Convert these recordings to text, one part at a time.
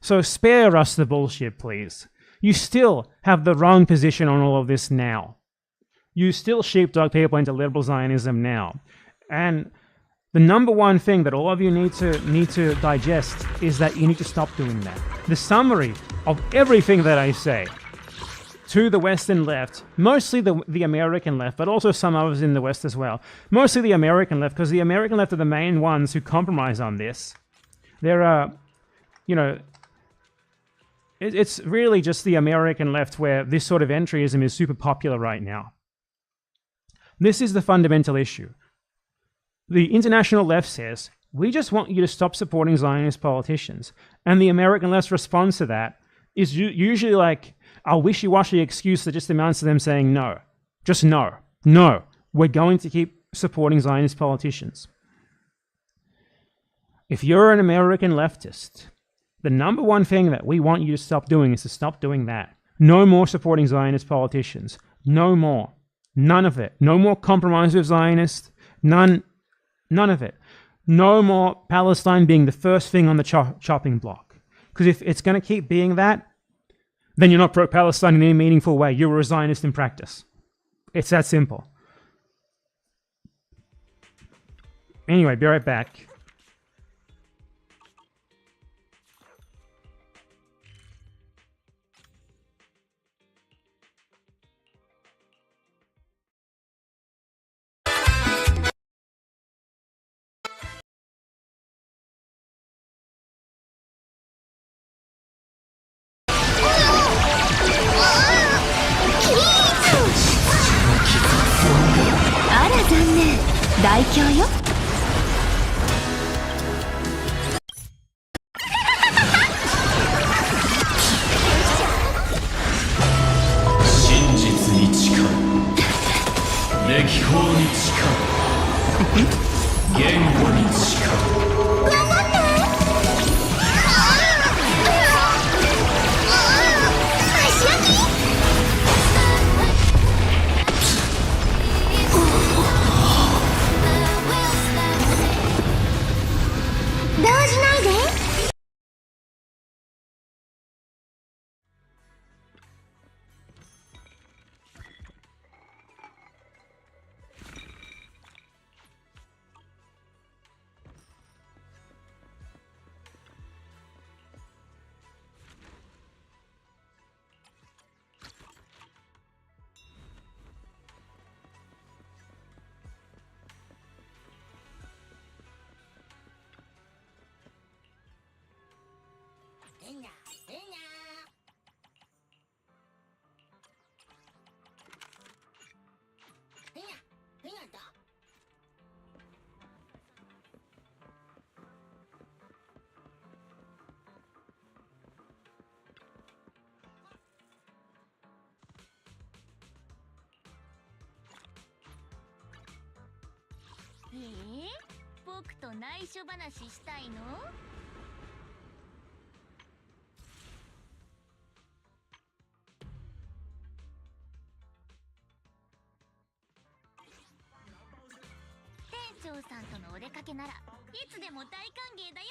So spare us the bullshit, please. You still have the wrong position on all of this now. You still sheepdog people into liberal Zionism now. And the number one thing that all of you need to digest is that you need to stop doing that. The summary of everything that I say to the Western left, mostly the American left, but also some others in the West as well. Mostly the American left, because the American left are the main ones who compromise on this. There are, you know, it's really just the American left where this sort of entryism is super popular right now. This is the fundamental issue. The international left says, we just want you to stop supporting Zionist politicians. And the American left's response to that is usually like a wishy-washy excuse that just amounts to them saying no. Just no. No. We're going to keep supporting Zionist politicians. If you're an American leftist, the number one thing that we want you to stop doing is to stop doing that. No more supporting Zionist politicians. No more. None of it. No more compromise with Zionists. None of it. No more Palestine being the first thing on the chopping block. Because if it's going to keep being that, then you're not pro-Palestine in any meaningful way. You're a Zionist in practice. It's that simple. Anyway, be right back. 僕と内緒話したいの？店長さんとのお出かけならいつでも大歓迎だよ。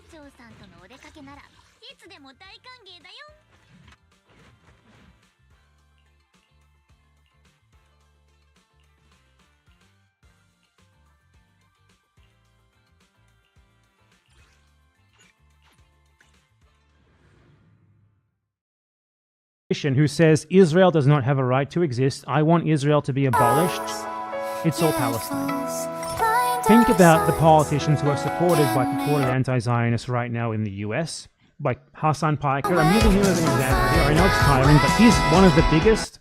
店長さんとのお出かけならいつでも大歓迎だよ。Who says Israel does not have a right to exist. I want Israel to be abolished. It's all Palestine. Think about the politicians who are supported by purported anti-Zionists right now in the US, like Hassan Piker. I'm using him as an example here. I know it's tiring, but he's one of the biggest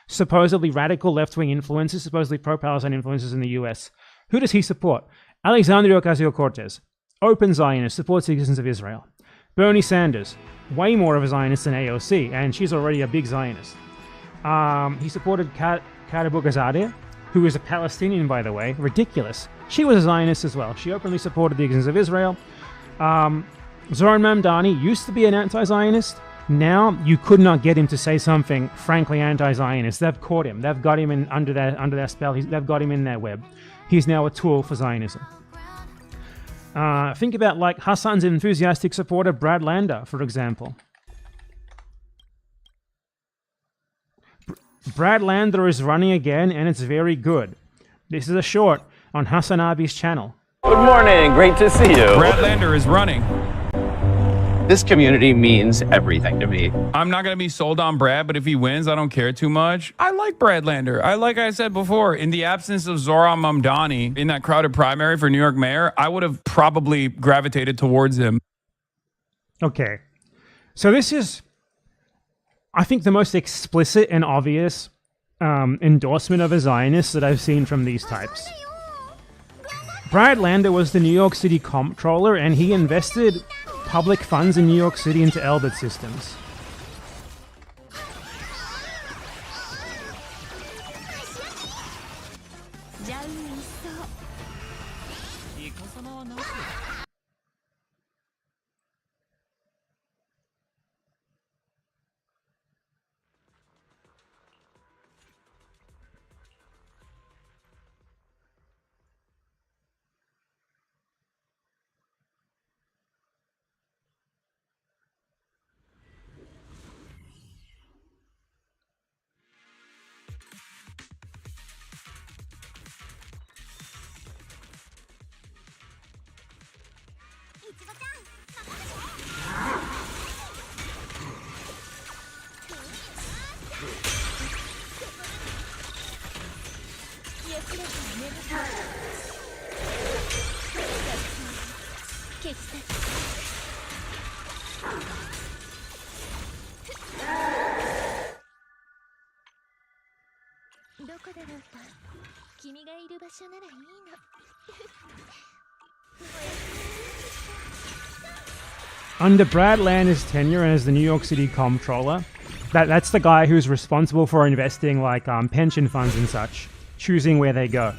supposedly radical left-wing influences, supposedly pro-Palestine influences in the US. Who does he support? Alexandria Ocasio-Cortez, open Zionist, supports the existence of Israel. Bernie Sanders, way more of a Zionist than AOC, and she's already a big Zionist. He supported Karabughazadeh, who is a Palestinian, by the way. Ridiculous. She was a Zionist as well. She openly supported the existence of Israel. Zoran Mamdani used to be an anti-Zionist. Now you could not get him to say something frankly anti-Zionist. They've caught him. They've got him in under their spell. They've got him in their web. He's now a tool for Zionism. Think about like Hassan's enthusiastic supporter Brad Lander, for example. Brad Lander is running again, and it's very good. This is a short on Hassan Abi's channel. Good morning, great to see you. Brad Lander is running. This community means everything to me. I'm not going to be sold on Brad, but if he wins, I don't care too much. I like Brad Lander. Like I said before, in the absence of Zoran Mamdani in that crowded primary for New York mayor, I would have probably gravitated towards him. Okay. So this is, I think, the most explicit and obvious endorsement of a Zionist that I've seen from these types. Brad Lander was the New York City comptroller, and he invested public funds in New York City into Elbit systems. Under Brad Lander's tenure as the New York City comptroller, that's the guy who's responsible for investing like pension funds and such, choosing where they go.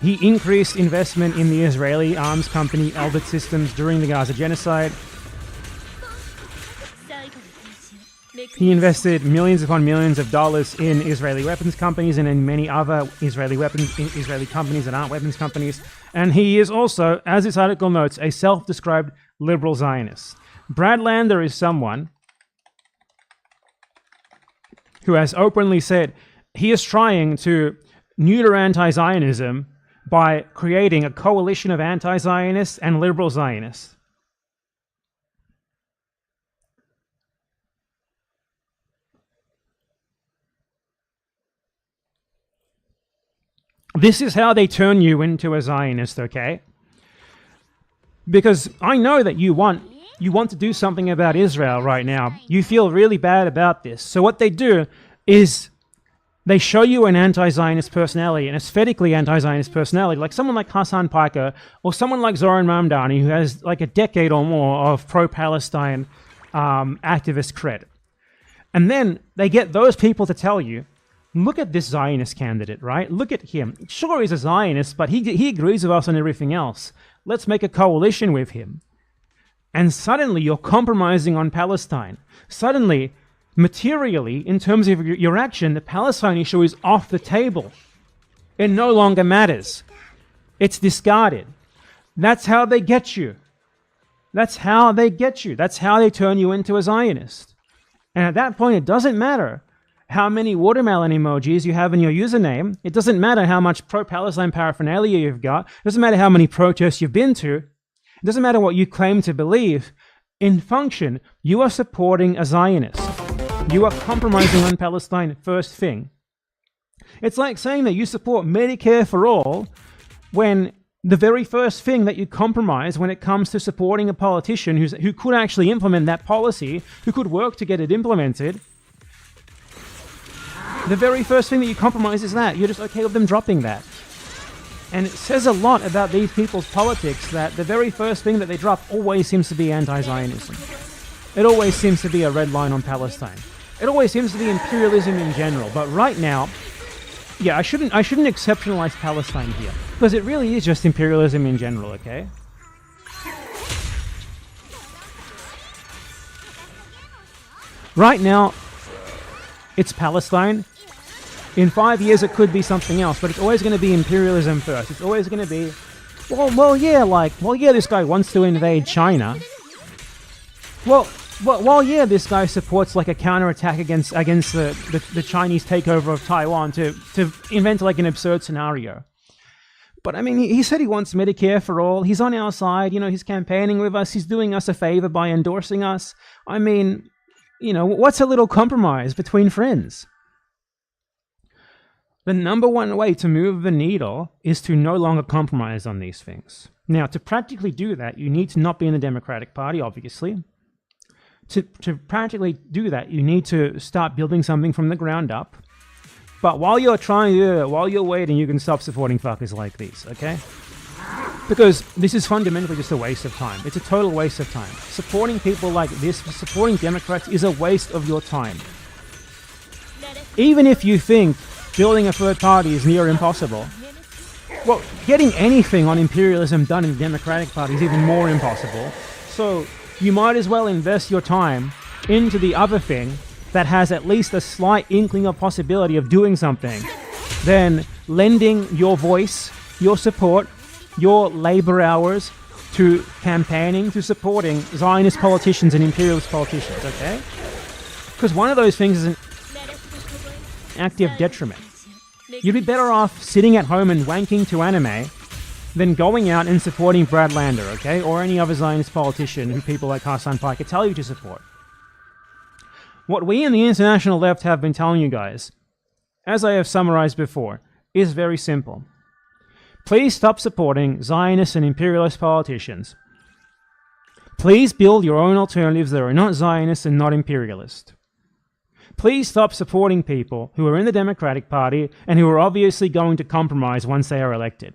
He increased investment in the Israeli arms company Elbit Systems during the Gaza genocide. He invested millions upon millions of dollars in Israeli weapons companies and in many other Israeli companies that aren't weapons companies. And he is also, as this article notes, a self-described liberal Zionist. Brad Lander is someone who has openly said he is trying to neuter anti-Zionism by creating a coalition of anti-Zionists and liberal Zionists. This is how they turn you into a Zionist, okay? Because I know that you want to do something about Israel right now. You feel really bad about this. So what they do is they show you an anti-Zionist personality, an aesthetically anti-Zionist personality, like someone like Hassan Piker or someone like Zoran Mamdani, who has like a decade or more of pro-Palestine activist cred. And then they get those people to tell you, look at this Zionist candidate, right? Look at him. Sure, he's a Zionist, but he agrees with us on everything else. Let's make a coalition with him. And suddenly you're compromising on Palestine. Suddenly, materially, in terms of your action, the Palestine issue is off the table. It no longer matters. It's discarded. That's how they get you. That's how they get you. That's how they turn you into a Zionist. And at that point, it doesn't matter how many watermelon emojis you have in your username. It doesn't matter how much pro-Palestine paraphernalia you've got. It doesn't matter how many protests you've been to. It doesn't matter what you claim to believe. In function, you are supporting a Zionist. You are compromising on Palestine first thing. It's like saying that you support Medicare for all when the very first thing that you compromise when it comes to supporting a politician who could actually implement that policy, who could work to get it implemented, the very first thing that you compromise is that. You're just okay with them dropping that. And it says a lot about these people's politics that the very first thing that they drop always seems to be anti-Zionism. It always seems to be a red line on Palestine. It always seems to be imperialism in general. But right now, yeah, I shouldn't exceptionalize Palestine here, because it really is just imperialism in general, okay? Right now, it's Palestine. In 5 years, it could be something else, but it's always going to be imperialism first. It's always going to be, this guy wants to invade China. Yeah, this guy supports like a counterattack against the Chinese takeover of Taiwan to invent like an absurd scenario. But I mean, he said he wants Medicare for all. He's on our side. You know, he's campaigning with us. He's doing us a favor by endorsing us. I mean, you know, what's a little compromise between friends? The number one way to move the needle is to no longer compromise on these things. Now, to practically do that, you need to not be in the Democratic Party, obviously. To practically do that, you need to start building something from the ground up. But while you're trying to do that, while you're waiting, you can stop supporting fuckers like these, okay? Because this is fundamentally just a waste of time. It's a total waste of time. Supporting people like this, supporting Democrats, is a waste of your time. Even if you think building a third party is near impossible, well, getting anything on imperialism done in the Democratic Party is even more impossible. So you might as well invest your time into the other thing that has at least a slight inkling of possibility of doing something than lending your voice, your support, your labor hours to campaigning, to supporting Zionist politicians and imperialist politicians, okay? Because one of those things is an active detriment. You'd be better off sitting at home and wanking to anime than going out and supporting Brad Lander, okay? Or any other Zionist politician who people like Hassan Piker tell you to support. What we in the international left have been telling you guys, as I have summarized before, is very simple. Please stop supporting Zionist and imperialist politicians. Please build your own alternatives that are not Zionist and not imperialist. Please stop supporting people who are in the Democratic Party and who are obviously going to compromise once they are elected.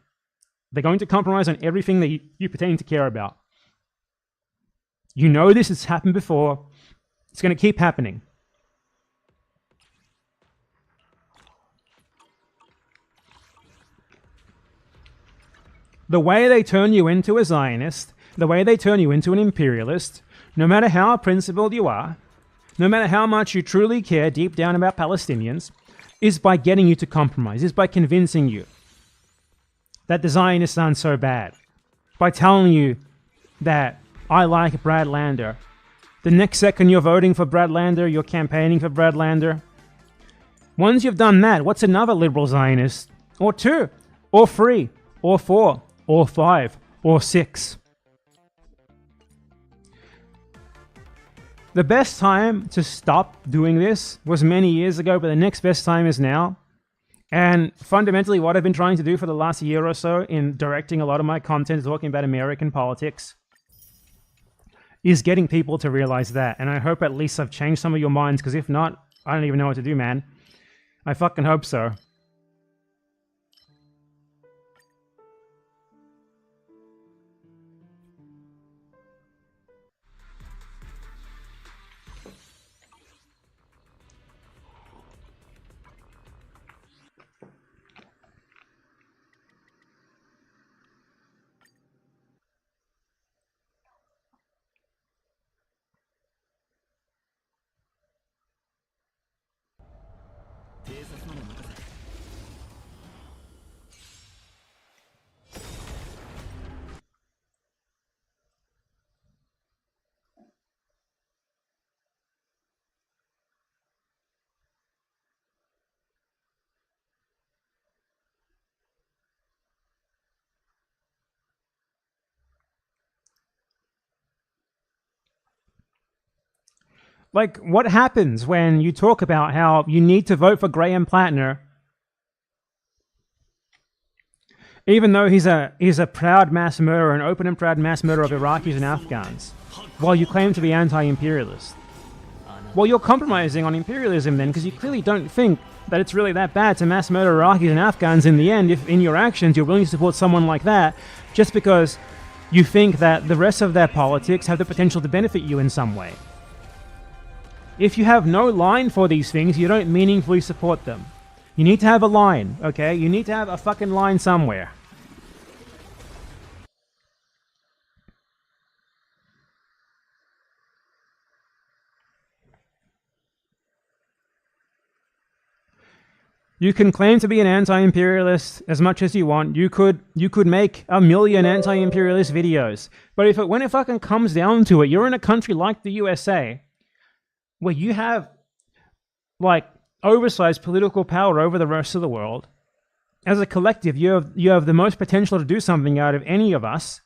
They're going to compromise on everything that you pertain to care about. You know this has happened before. It's going to keep happening. The way they turn you into a Zionist, the way they turn you into an imperialist, no matter how principled you are, no matter how much you truly care deep down about Palestinians, is by getting you to compromise, is by convincing you that the Zionists aren't so bad, by telling you that I like Brad Lander. The next second you're voting for Brad Lander, you're campaigning for Brad Lander. Once you've done that, what's another liberal Zionist, or two, or three, or 4, or 5, or 6. The best time to stop doing this was many years ago, but the next best time is now. And fundamentally, what I've been trying to do for the last year or so in directing a lot of my content talking about American politics is getting people to realize that. And I hope at least I've changed some of your minds, because if not, I don't even know what to do, man. I fucking hope so. Like, what happens when you talk about how you need to vote for Graham Plattner, even though he's a proud mass murderer, an open and proud mass murderer of Iraqis and Afghans, while you claim to be anti-imperialist? Well, you're compromising on imperialism then, because you clearly don't think that it's really that bad to mass murder Iraqis and Afghans in the end, if in your actions you're willing to support someone like that, just because you think that the rest of their politics have the potential to benefit you in some way. If you have no line for these things, you don't meaningfully support them. You need to have a line, okay? You need to have a fucking line somewhere. You can claim to be an anti-imperialist as much as you want. You could make 1 million anti-imperialist videos. But when it fucking comes down to it, you're in a country like the USA, where you have, like, oversized political power over the rest of the world. As a collective, you have the most potential to do something out of any of us.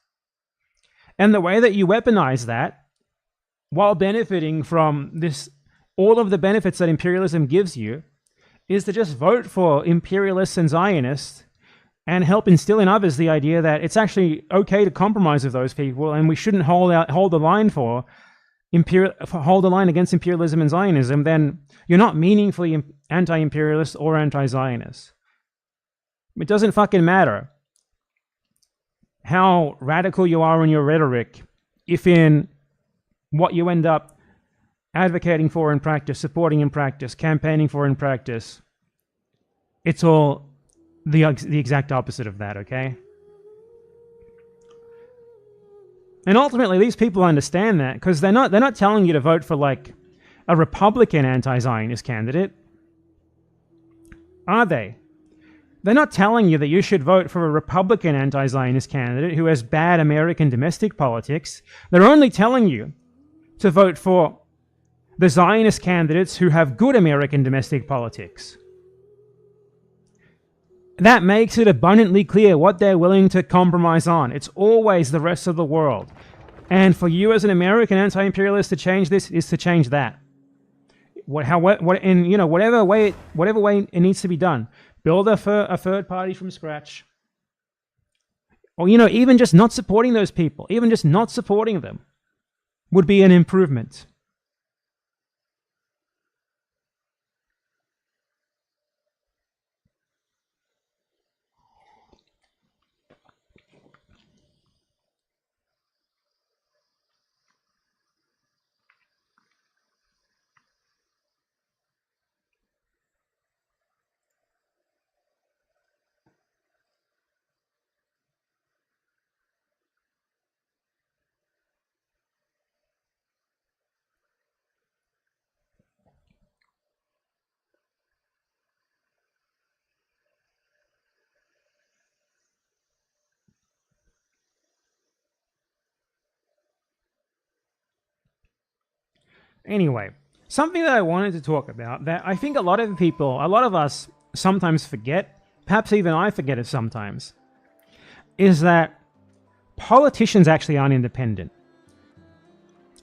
And the way that you weaponize that, while benefiting from this, all of the benefits that imperialism gives you, is to just vote for imperialists and Zionists and help instill in others the idea that it's actually okay to compromise with those people, and we shouldn't hold the line against imperialism and Zionism. Then you're not meaningfully anti-imperialist or anti-Zionist. It doesn't fucking matter how radical you are in your rhetoric if in what you end up advocating for in practice, supporting in practice, campaigning for in practice, it's all the exact opposite of that, okay? And ultimately, these people understand that, because they're not telling you to vote for, like, a Republican anti-Zionist candidate, are they? They're not telling you that you should vote for a Republican anti-Zionist candidate who has bad American domestic politics. They're only telling you to vote for the Zionist candidates who have good American domestic politics. That makes it abundantly clear what they're willing to compromise on. It's always the rest of the world. And for you as an American anti-imperialist to change this is to change that. Whatever way it needs to be done. Build a third party from scratch. Or, even just not supporting those people, even just not supporting them would be an improvement. Anyway, something that I wanted to talk about that I think a lot of us sometimes forget, perhaps even I forget it sometimes, is that politicians actually aren't independent.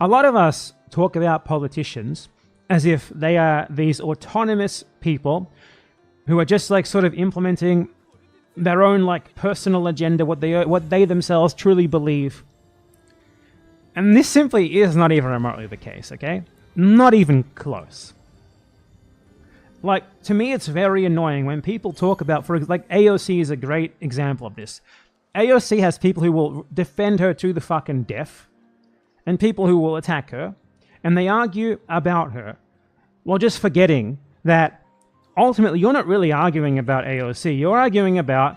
A lot of us talk about politicians as if they are these autonomous people who are just like sort of implementing their own like personal agenda, what they themselves truly believe. And this simply is not even remotely the case, okay? Not even close. Like, to me, it's very annoying when people talk about, for like, AOC is a great example of this. AOC has people who will defend her to the fucking death, and people who will attack her, and they argue about her, while just forgetting that ultimately you're not really arguing about AOC, you're arguing about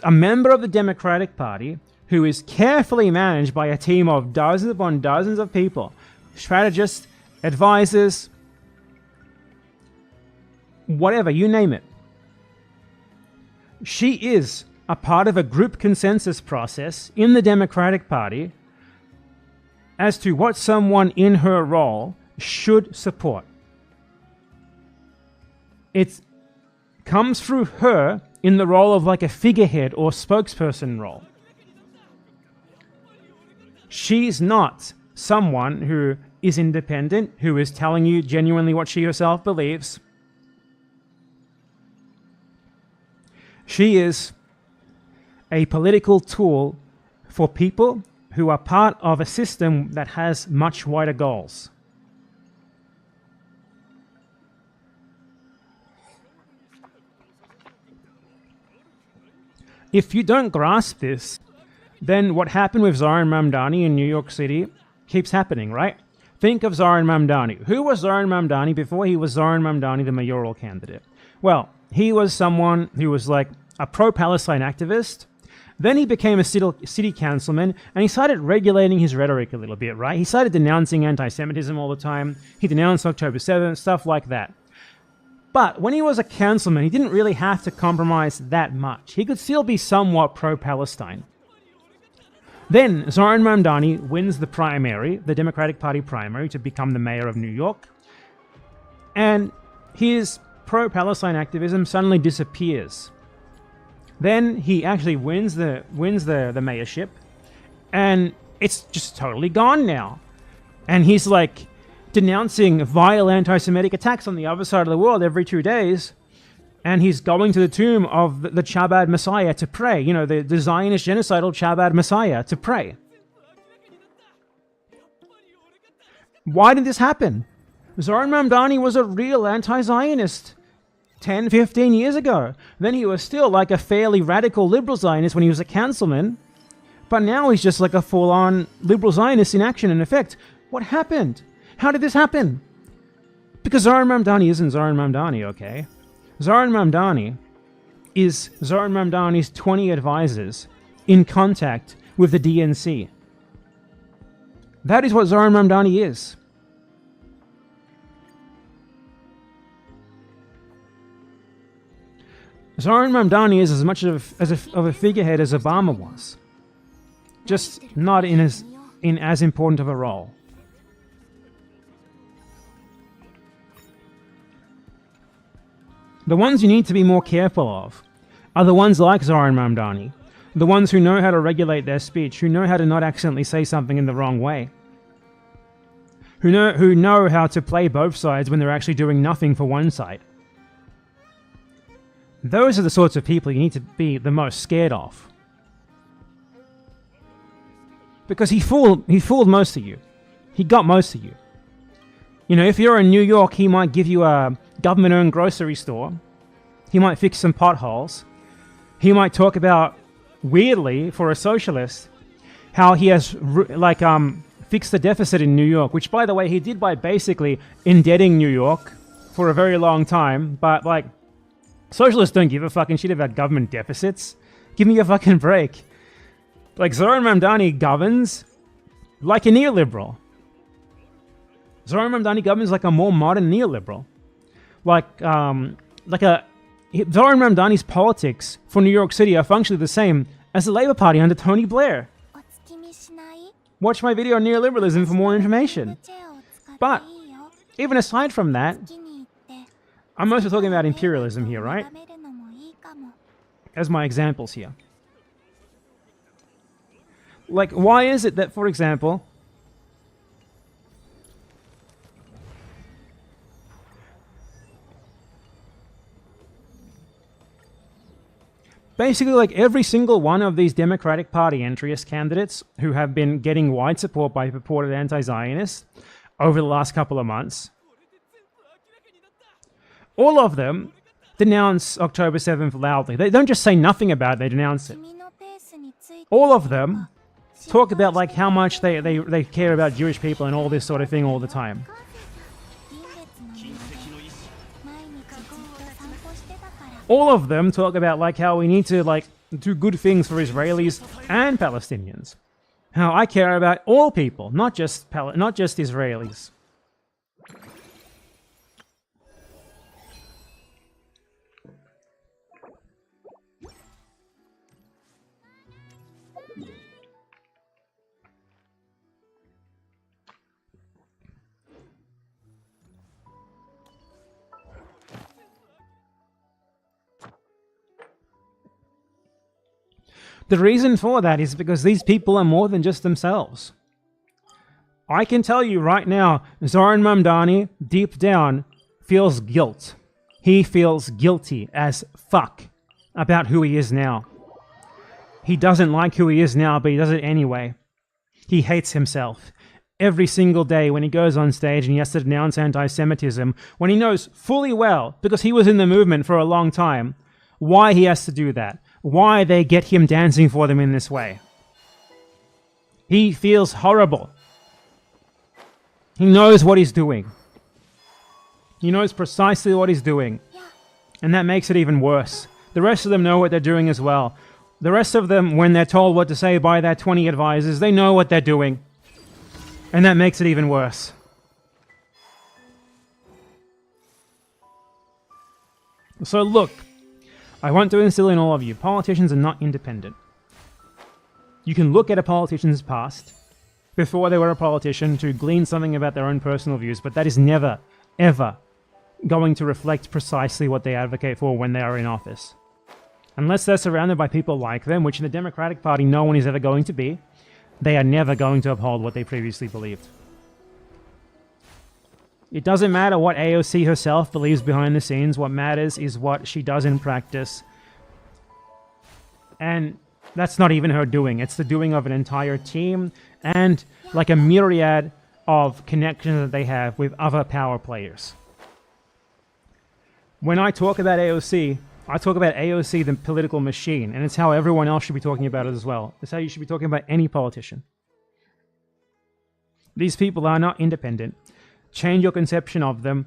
a member of the Democratic Party who is carefully managed by a team of dozens upon dozens of people, strategists, advisors, whatever, you name it. She is a part of a group consensus process in the Democratic Party as to what someone in her role should support. It comes through her in the role of like a figurehead or spokesperson role. She's not someone who is independent, who is telling you genuinely what she herself believes. She is a political tool for people who are part of a system that has much wider goals. If you don't grasp this, then what happened with Zoran Mamdani in New York City keeps happening, right? Think of Zoran Mamdani. Who was Zoran Mamdani before he was Zoran Mamdani, the mayoral candidate? Well, he was someone who was like a pro-Palestine activist. Then he became a city councilman, and he started regulating his rhetoric a little bit, right? He started denouncing anti-Semitism all the time. He denounced October 7th, stuff like that. But when he was a councilman, he didn't really have to compromise that much. He could still be somewhat pro-Palestine. Then Zoran Mamdani wins the primary, the Democratic Party primary, to become the mayor of New York. And his pro-Palestine activism suddenly disappears. Then he actually wins the mayorship, and it's just totally gone now. And he's like denouncing vile anti-Semitic attacks on the other side of the world every 2 days. And he's going to the tomb of the Chabad Messiah to pray. You know, the Zionist genocidal Chabad Messiah to pray. Why did this happen? Zoran Mamdani was a real anti-Zionist 10, 15 years ago. Then he was still like a fairly radical liberal Zionist when he was a councilman. But now he's just like a full-on liberal Zionist in action and effect. What happened? How did this happen? Because Zoran Mamdani isn't Zoran Mamdani, okay? Zoran Mamdani is Zoran Mamdani's 20 advisors in contact with the DNC. That is what Zoran Mamdani is. Zoran Mamdani is as much of a figurehead as Obama was. Just not in as important of a role. The ones you need to be more careful of are the ones like Zoran Mamdani, the ones who know how to regulate their speech, who know how to not accidentally say something in the wrong way, who know how to play both sides when they're actually doing nothing for one side. Those are the sorts of people you need to be the most scared of. Because he fooled most of you. He got most of you. You know, if you're in New York, he might give you a government-owned grocery store. He might fix some potholes. He might talk about, weirdly, for a socialist, how he has, fixed the deficit in New York, which, by the way, he did by basically indebting New York for a very long time. But, like, socialists don't give a fucking shit about government deficits. Give me a fucking break. Like, Zoran Mamdani governs like a neoliberal. Zoran Mamdani governs like a more modern neoliberal. Zoran Mamdani's politics for New York City are functionally the same as the Labour Party under Tony Blair. Watch my video on neoliberalism for more information. But, even aside from that, I'm mostly talking about imperialism here, right? As my examples here. Like, why is it that, for example, basically, like, every single one of these Democratic Party entryist candidates who have been getting wide support by purported anti-Zionists over the last couple of months, all of them denounce October 7th loudly. They don't just say nothing about it, they denounce it. All of them talk about, like, how much they care about Jewish people and all this sort of thing all the time. All of them talk about, like, how we need to, like, do good things for Israelis and Palestinians. How I care about all people, not just Israelis. The reason for that is because these people are more than just themselves. I can tell you right now, Zoran Mamdani, deep down, feels guilt. He feels guilty as fuck about who he is now. He doesn't like who he is now, but he does it anyway. He hates himself. Every single day when he goes on stage and he has to denounce anti-Semitism, when he knows fully well, because he was in the movement for a long time, why he has to do that. Why they get him dancing for them in this way. He feels horrible. He knows what he's doing. He knows precisely what he's doing. And that makes it even worse. The rest of them know what they're doing as well. The rest of them, when they're told what to say by their 20 advisors, they know what they're doing. And that makes it even worse. So look, I want to instill in all of you, politicians are not independent. You can look at a politician's past, before they were a politician, to glean something about their own personal views, but that is never, ever going to reflect precisely what they advocate for when they are in office. Unless they're surrounded by people like them, which in the Democratic Party no one is ever going to be, they are never going to uphold what they previously believed. It doesn't matter what AOC herself believes behind the scenes. What matters is what she does in practice. And that's not even her doing. It's the doing of an entire team and like a myriad of connections that they have with other power players. When I talk about AOC, I talk about AOC, the political machine, and it's how everyone else should be talking about it as well. It's how you should be talking about any politician. These people are not independent. Change your conception of them.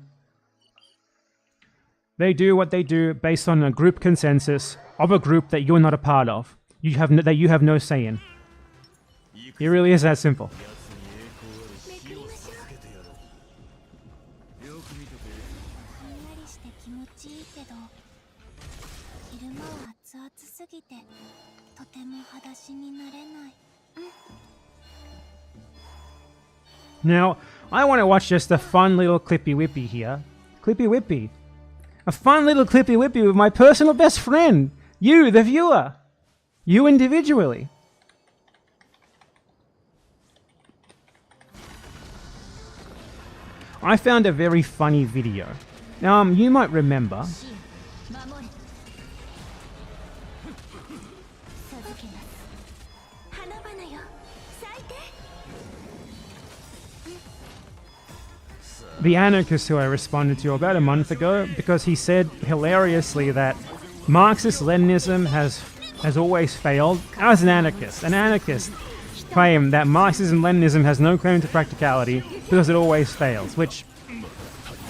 They do what they do based on a group consensus of a group that you're not a part of. That you have no say in. It really is that simple. Now, I want to watch just a fun little clippy whippy here. Clippy whippy. A fun little clippy whippy with my personal best friend. You, the viewer. You individually. I found a very funny video. Now, you might remember. The anarchist who I responded to about a month ago, because he said hilariously that Marxist-Leninism has always failed. As an anarchist claim that Marxism-Leninism has no claim to practicality because it always fails, which,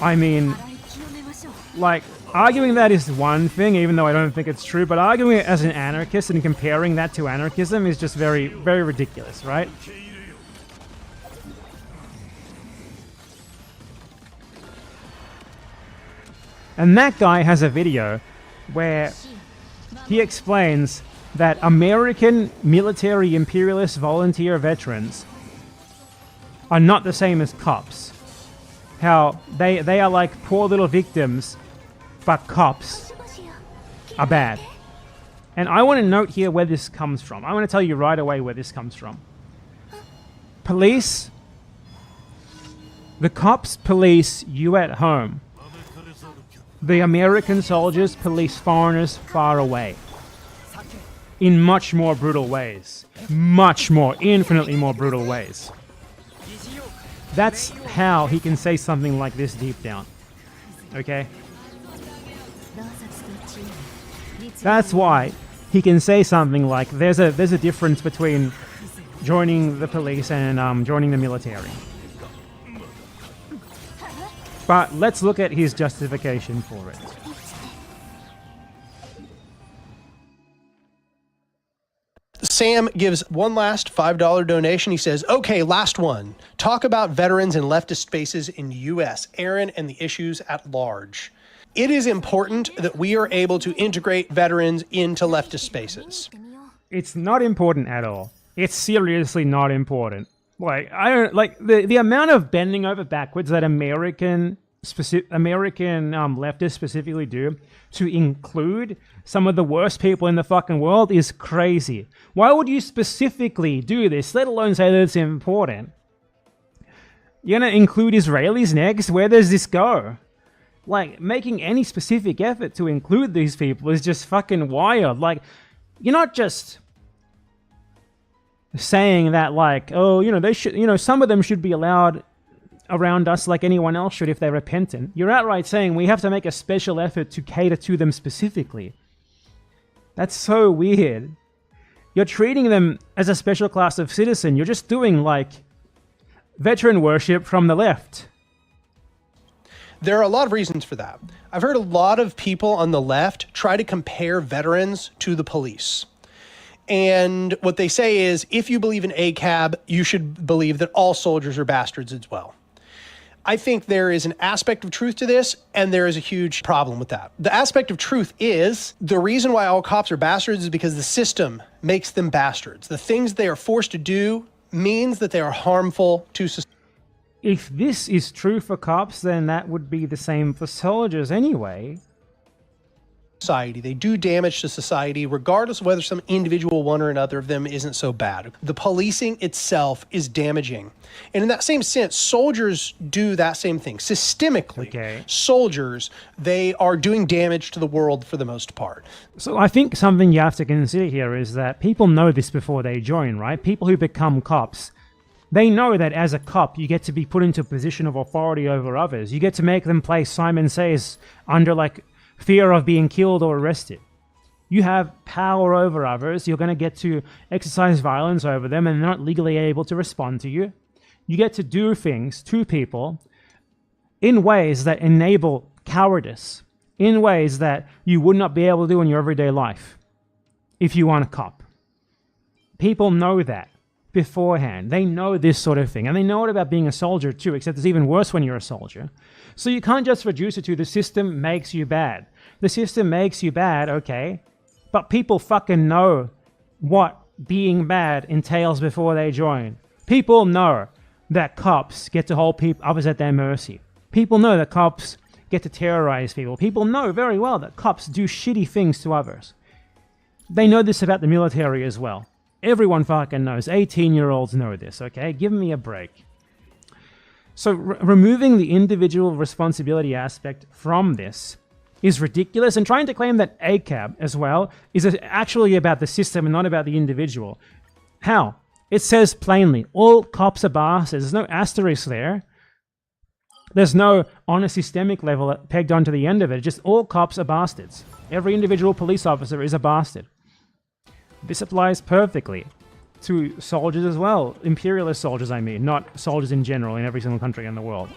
I mean, like, arguing that is one thing, even though I don't think it's true, but arguing it as an anarchist and comparing that to anarchism is just very, very ridiculous, right? And that guy has a video where he explains that American military imperialist volunteer veterans are not the same as cops. How they are like poor little victims, but cops are bad. And I want to note here where this comes from. I want to tell you right away where this comes from. Police, the cops police you at home. The American soldiers police foreigners far away. In much more brutal ways. Much more, infinitely more brutal ways. That's how he can say something like this deep down. Okay? That's why he can say something like, there's a difference between joining the police and joining the military. But let's look at his justification for it. Sam gives one last $5 donation. He says, okay, last one. Talk about veterans and leftist spaces in U.S., Aaron, and the issues at large. It is important that we are able to integrate veterans into leftist spaces. It's not important at all. It's seriously not important. Like, I don't like the amount of bending over backwards that American leftists specifically do to include some of the worst people in the fucking world is crazy. Why would you specifically do this, let alone say that it's important? You're gonna include Israelis next? Where does this go? Like, making any specific effort to include these people is just fucking wild. Like, you're not just saying that, like, oh, you know, they should, you know, some of them should be allowed around us like anyone else should if they're repentant. You're outright saying we have to make a special effort to cater to them specifically. That's so weird. You're treating them as a special class of citizen. You're just doing, like, veteran worship from the left. There are a lot of reasons for that. I've heard a lot of people on the left try to compare veterans to the police. And what they say is, if you believe in ACAB, you should believe that all soldiers are bastards as well. I think there is an aspect of truth to this, and there is a huge problem with that. The aspect of truth is, the reason why all cops are bastards is because the system makes them bastards. The things they are forced to do means that they are harmful to society. If this is true for cops, then that would be the same for soldiers anyway. They do damage to society, regardless of whether some individual one or another of them isn't so bad. The policing itself is damaging. And in that same sense, soldiers do that same thing. Systemically, okay. Soldiers, they are doing damage to the world for the most part. So I think something you have to consider here is that people know this before they join, right? People who become cops, they know that as a cop, you get to be put into a position of authority over others. You get to make them play Simon Says under, like, fear of being killed or arrested. You have power over others. You're going to get to exercise violence over them, and they're not legally able to respond to you. You get to do things to people in ways that enable cowardice, in ways that you would not be able to do in your everyday life if you aren't a cop. People know that beforehand. They know this sort of thing, and they know it about being a soldier too, except it's even worse when you're a soldier. So you can't just reduce it to the system makes you bad. The system makes you bad, okay, but people fucking know what being bad entails before they join. People know that cops get to hold others at their mercy. People know that cops get to terrorize people. People know very well that cops do shitty things to others. They know this about the military as well. Everyone fucking knows. 18-year-olds know this, okay? Give me a break. So removing the individual responsibility aspect from this is ridiculous, and trying to claim that ACAB as well is actually about the system and not about the individual. How? It says plainly, all cops are bastards. There's no asterisk there. There's no on a systemic level pegged onto the end of it. Just all cops are bastards. Every individual police officer is a bastard. This applies perfectly to soldiers as well. Imperialist soldiers, I mean, not soldiers in general in every single country in the world.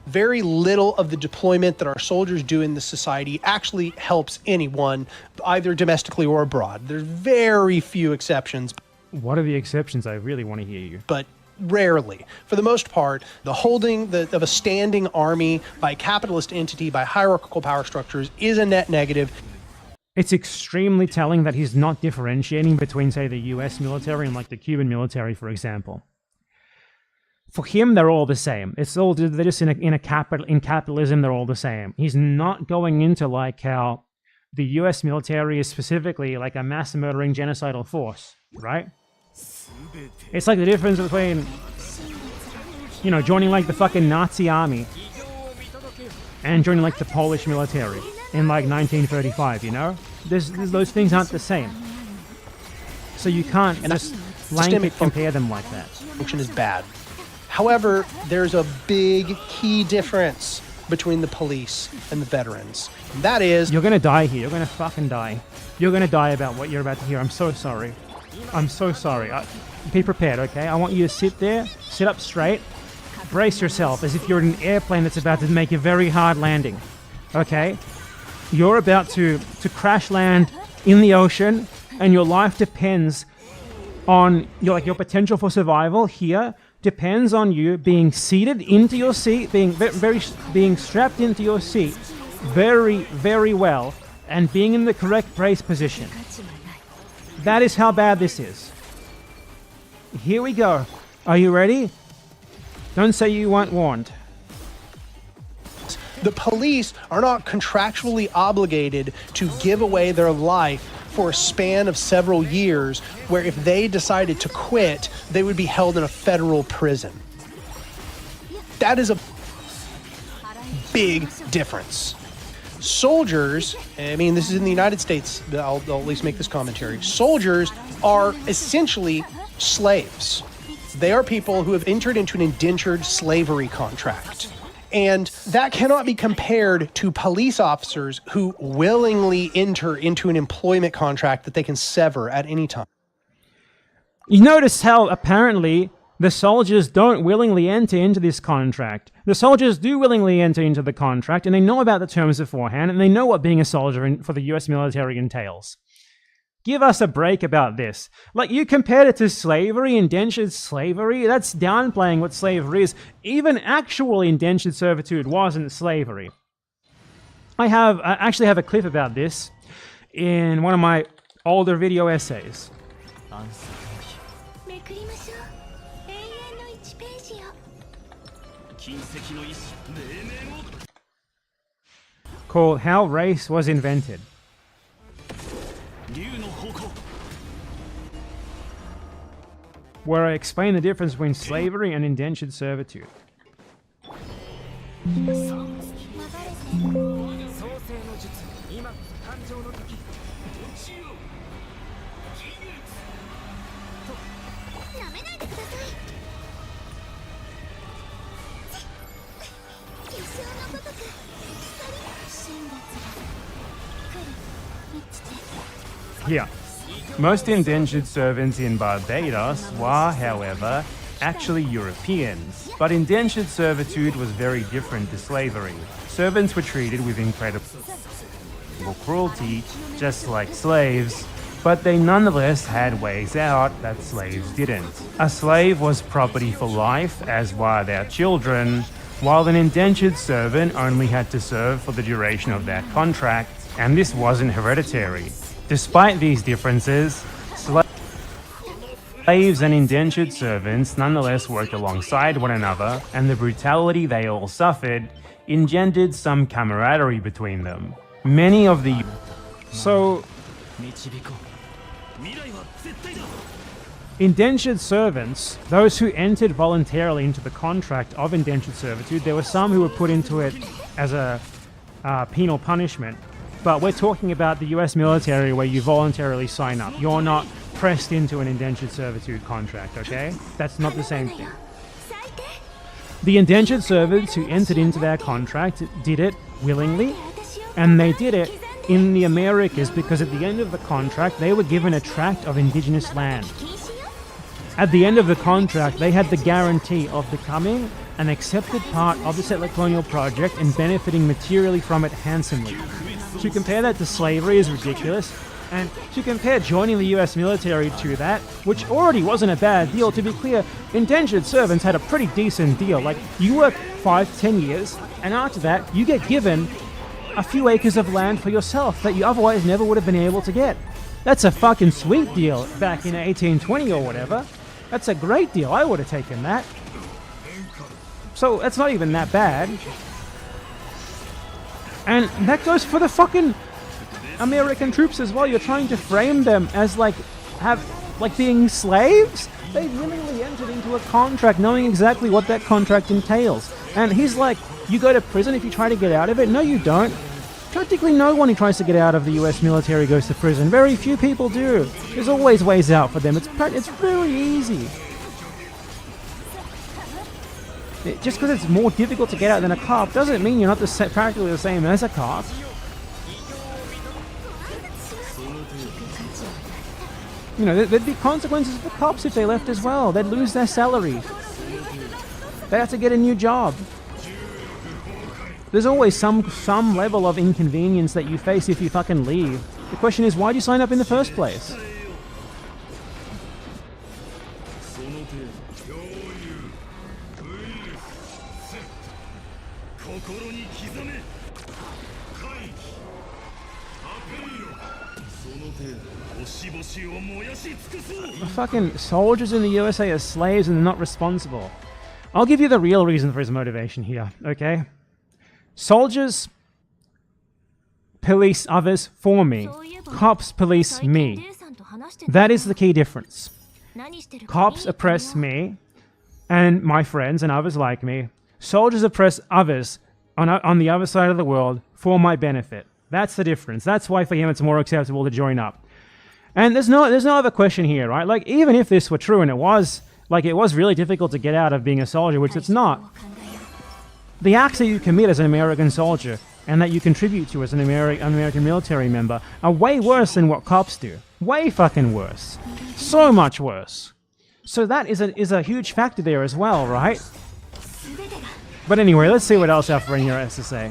Very little of the deployment that our soldiers do in this society actually helps anyone, either domestically or abroad. There's very few exceptions. What are the exceptions? I really want to hear you. But rarely. For the most part, the holding of a standing army by a capitalist entity, by hierarchical power structures, is a net negative. It's extremely telling that he's not differentiating between, say, the US military and, like, the Cuban military, for example. For him, they're all the same. It's all, they're just in capitalism, they're all the same. He's not going into, like, how the US military is specifically like a mass murdering genocidal force, right? It's like the difference between, you know, joining like the fucking Nazi army and joining like the Polish military in like 1935, you know? Those things aren't the same. So you can't just blanket compare them like that. Function is bad. However, there's a big key difference between the police and the veterans. And that is... You're gonna die here. You're gonna fucking die. You're gonna die about what you're about to hear. I'm so sorry. I'm so sorry. Be prepared, okay? I want you to sit there, sit up straight, brace yourself as if you're in an airplane that's about to make a very hard landing, okay? You're about to crash land in the ocean, and your life depends on your potential for survival here depends on you being seated into your seat, being strapped into your seat very, very well, and being in the correct brace position. That is how bad this is. Here we go. Are you ready? Don't say you weren't warned. The police are not contractually obligated to give away their life for a span of several years, where if they decided to quit, they would be held in a federal prison. That is a big difference. Soldiers, I mean, this is in the United States, I'll at least make this commentary. Soldiers are essentially slaves. They are people who have entered into an indentured slavery contract. And that cannot be compared to police officers who willingly enter into an employment contract that they can sever at any time. You notice how apparently the soldiers don't willingly enter into this contract. The soldiers do willingly enter into the contract, and they know about the terms beforehand, and they know what being a soldier for the US military entails. Give us a break about this. Like, you compared it to slavery, indentured slavery. That's downplaying what slavery is. Even actual indentured servitude wasn't slavery. I actually have a clip about this in one of my older video essays. Called How Race Was Invented. Where I explain the difference between slavery and indentured servitude. Here. Most indentured servants in Barbados were, however, actually Europeans. But indentured servitude was very different to slavery. Servants were treated with incredible cruelty, just like slaves, but they nonetheless had ways out that slaves didn't. A slave was property for life, as were their children, while an indentured servant only had to serve for the duration of that contract, and this wasn't hereditary. Despite these differences, slaves and indentured servants nonetheless worked alongside one another, and the brutality they all suffered engendered some camaraderie between them. Many of the... So... Indentured servants, those who entered voluntarily into the contract of indentured servitude, there were some who were put into it as a penal punishment. But we're talking about the US military where you voluntarily sign up. You're not pressed into an indentured servitude contract, okay? That's not the same thing. The indentured servants who entered into their contract did it willingly, and they did it in the Americas because at the end of the contract, they were given a tract of indigenous land. At the end of the contract, they had the guarantee of becoming an accepted part of the settler colonial project and benefiting materially from it handsomely. To compare that to slavery is ridiculous, and to compare joining the US military to that, which already wasn't a bad deal, to be clear, indentured servants had a pretty decent deal. Like, you work 5-10 years, and after that, you get given a few acres of land for yourself that you otherwise never would have been able to get. That's a fucking sweet deal back in 1820 or whatever. That's a great deal. I would have taken that. So that's not even that bad. And that goes for the fucking American troops as well. You're trying to frame them as like being slaves. They willingly entered into a contract knowing exactly what that contract entails. And he's like, you go to prison if you try to get out of it? No, you don't. Practically no one who tries to get out of the US military goes to prison. Very few people do. There's always ways out for them. It's very easy. Just because it's more difficult to get out than a cop doesn't mean you're not practically the same as a cop. You know, there'd be consequences for cops if they left as well. They'd lose their salary. They'd have to get a new job. There's always some level of inconvenience that you face if you fucking leave. The question is, why'd you sign up in the first place? Fucking soldiers in the USA are slaves and they're not responsible. I'll give you the real reason for his motivation here, okay? Soldiers police others for me. Cops police me. That is the key difference. Cops oppress me and my friends and others like me. Soldiers oppress others on the other side of the world for my benefit. That's the difference. That's why for him it's more acceptable to join up. And there's no other question here, right? Like, even if this were true and it was really difficult to get out of being a soldier, which it's not, the acts that you commit as an American soldier and that you contribute to as an American military member are way worse than what cops do. Way fucking worse. So much worse. So that is a huge factor there as well, right? But anyway, let's see what else our friend here has to say.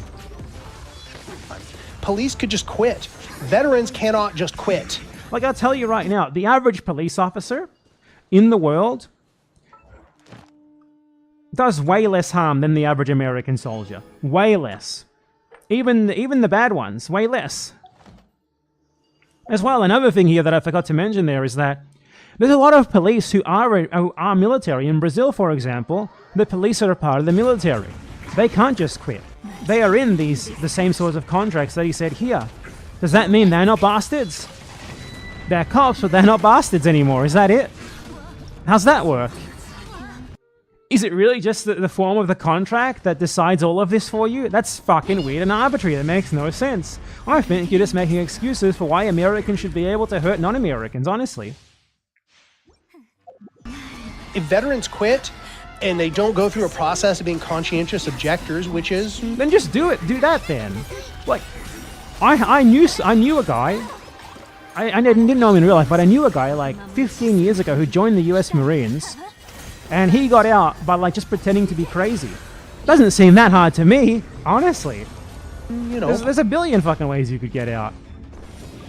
Police could just quit. Veterans cannot just quit. Like, I'll tell you right now, the average police officer in the world does way less harm than the average American soldier. Way less. Even the bad ones, way less. As well, another thing here that I forgot to mention there is that there's a lot of police who are military. In Brazil, for example, the police are a part of the military. They can't just quit. They are in the same sorts of contracts that he said here. Does that mean they're not bastards? They're cops, but they're not bastards anymore. Is that it? How's that work? Is it really just the form of the contract that decides all of this for you? That's fucking weird and arbitrary. That makes no sense. I think you're just making excuses for why Americans should be able to hurt non-Americans, honestly. If veterans quit and they don't go through a process of being conscientious objectors, which is... Then just do it. Do that then. Like, I knew a guy... I didn't know him in real life, but I knew a guy like 15 years ago who joined the US Marines, and he got out by like just pretending to be crazy. Doesn't seem that hard to me, honestly. You know, there's a billion fucking ways you could get out.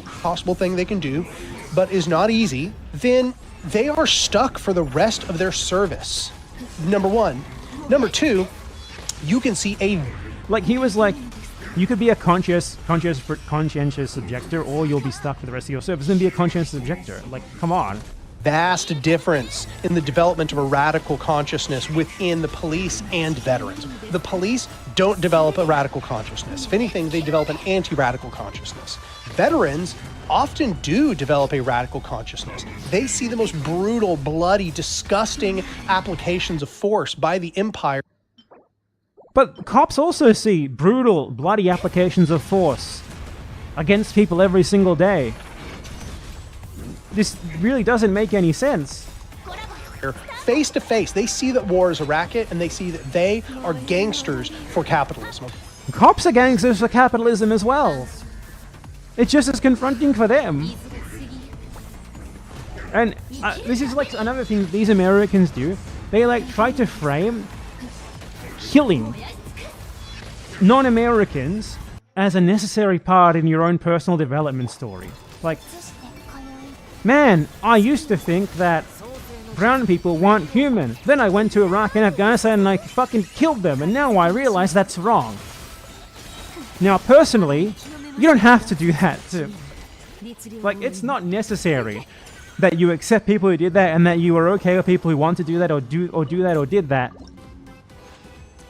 Possible thing they can do, but is not easy. Then they are stuck for the rest of their service. Number one. Number two, you can see a... Like, he was like, you could be a conscientious objector, or you'll be stuck for the rest of your service and be a conscientious objector. Like, come on. Vast difference in the development of a radical consciousness within the police and veterans. The police don't develop a radical consciousness. If anything, they develop an anti-radical consciousness. Veterans often do develop a radical consciousness. They see the most brutal, bloody, disgusting applications of force by the empire. But cops also see brutal, bloody applications of force against people every single day. This really doesn't make any sense. Face to face, they see that war is a racket, and they see that they are gangsters for capitalism. Cops are gangsters for capitalism as well. It's just as confronting for them. And this is like another thing these Americans do. They like try to frame killing non-Americans as a necessary part in your own personal development story. Like, man, I used to think that brown people weren't human. Then I went to Iraq and Afghanistan and I fucking killed them, and now I realize that's wrong. Now, personally, you don't have to do that. Like, it's not necessary that you accept people who did that and that you are okay with people who want to do that or do that or did that.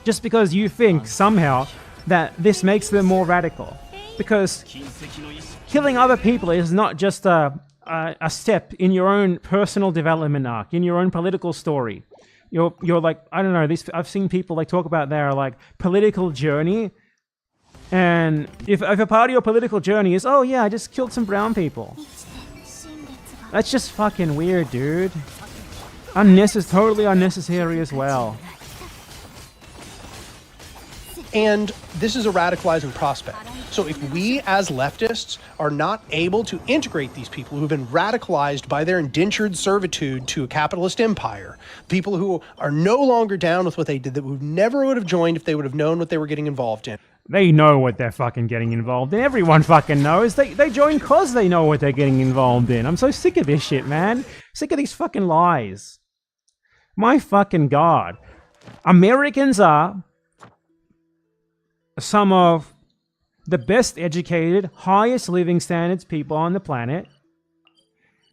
Just because you think somehow that this makes them more radical. Because killing other people is not just a step in your own personal development arc, in your own political story. You're like, I don't know, I've seen people like talk about their like political journey, and if a part of your political journey is, oh yeah, I just killed some brown people. That's just fucking weird, dude. Totally unnecessary as well. And this is a radicalizing prospect. So if we as leftists are not able to integrate these people who've been radicalized by their indentured servitude to a capitalist empire, people who are no longer down with what they did, that would never would have joined if they would have known what they were getting involved in. They know what they're fucking getting involved in. Everyone fucking knows. They join cause they know what they're getting involved in. I'm so sick of this shit, man. Sick of these fucking lies. My fucking God. Americans are some of the best educated, highest living standards people on the planet,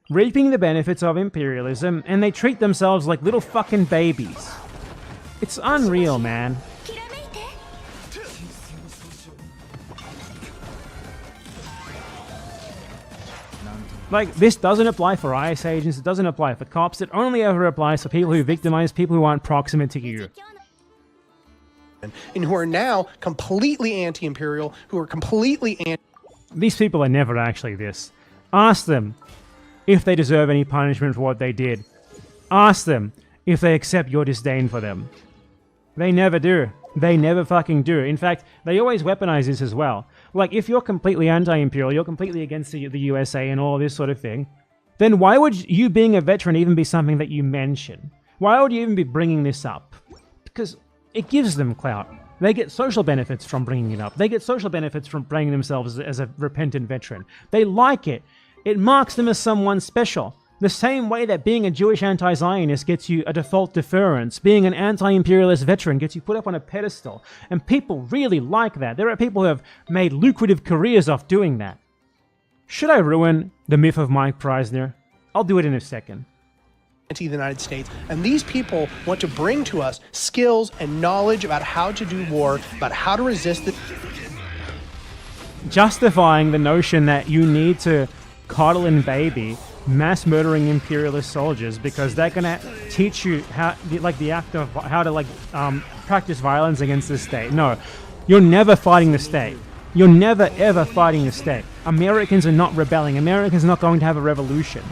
reaping the benefits of imperialism, and they treat themselves like little fucking babies. It's unreal, man. Like, this doesn't apply for IS agents, it doesn't apply for cops, it only ever applies for people who victimize people who aren't proximate to you. And who are now completely anti-imperial, who are completely anti... These people are never actually this. Ask them if they deserve any punishment for what they did. Ask them if they accept your disdain for them. They never do. They never fucking do. In fact, they always weaponize this as well. Like, if you're completely anti-imperial, you're completely against the USA and all this sort of thing, then why would you being a veteran even be something that you mention? Why would you even be bringing this up? Because it gives them clout. They get social benefits from bringing it up. They get social benefits from bringing themselves as a repentant veteran. They like it. It marks them as someone special. The same way that being a Jewish anti-Zionist gets you a default deference, being an anti-imperialist veteran gets you put up on a pedestal. And people really like that. There are people who have made lucrative careers off doing that. Should I ruin the myth of Mike Preisner? I'll do it in a second. The United States, and these people want to bring to us skills and knowledge about how to do war, about how to resist it. Justifying the notion that you need to coddle and baby mass murdering imperialist soldiers because they're gonna teach you how, like, the act of how to practice violence against the state. No, you're never fighting the state. You're never ever fighting the state. Americans are not rebelling. Americans are not going to have a revolution.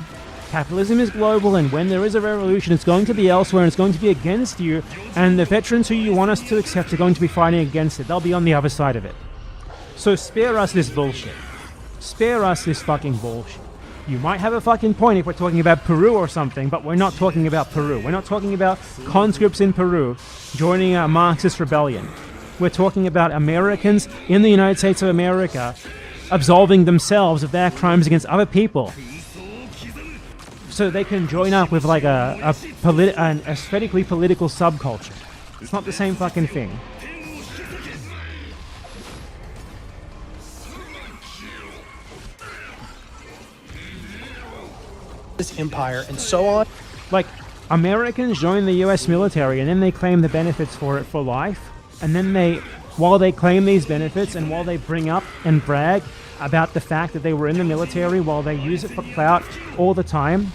Capitalism is global, and when there is a revolution, it's going to be elsewhere, and it's going to be against you, and the veterans who you want us to accept are going to be fighting against it. They'll be on the other side of it. So spare us this bullshit. Spare us this fucking bullshit. You might have a fucking point if we're talking about Peru or something, but we're not talking about Peru. We're not talking about conscripts in Peru joining a Marxist rebellion. We're talking about Americans in the United States of America absolving themselves of their crimes against other people, so they can join up with like an aesthetically political subculture. It's not the same fucking thing. This empire and so on. Like, Americans join the US military and then they claim the benefits for it for life, and then while they claim these benefits and while they bring up and brag about the fact that they were in the military, while they use it for clout all the time,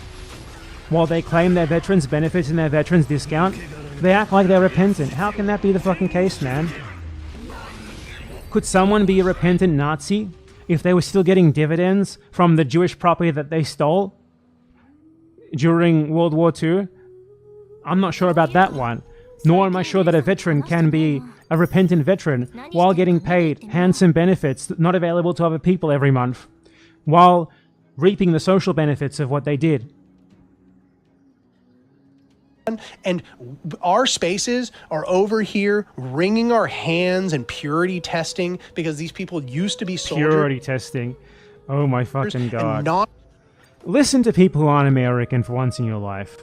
while they claim their veterans benefits and their veterans discount, they act like they're repentant. How can that be the fucking case, man? Could someone be a repentant Nazi if they were still getting dividends from the Jewish property that they stole during World War II? I'm not sure about that one. Nor am I sure that a veteran can be a repentant veteran while getting paid handsome benefits not available to other people every month, while reaping the social benefits of what they did. And our spaces are over here wringing our hands and purity testing because these people used to be soldiers. Purity testing. Oh my fucking God. Listen to people who aren't American for once in your life.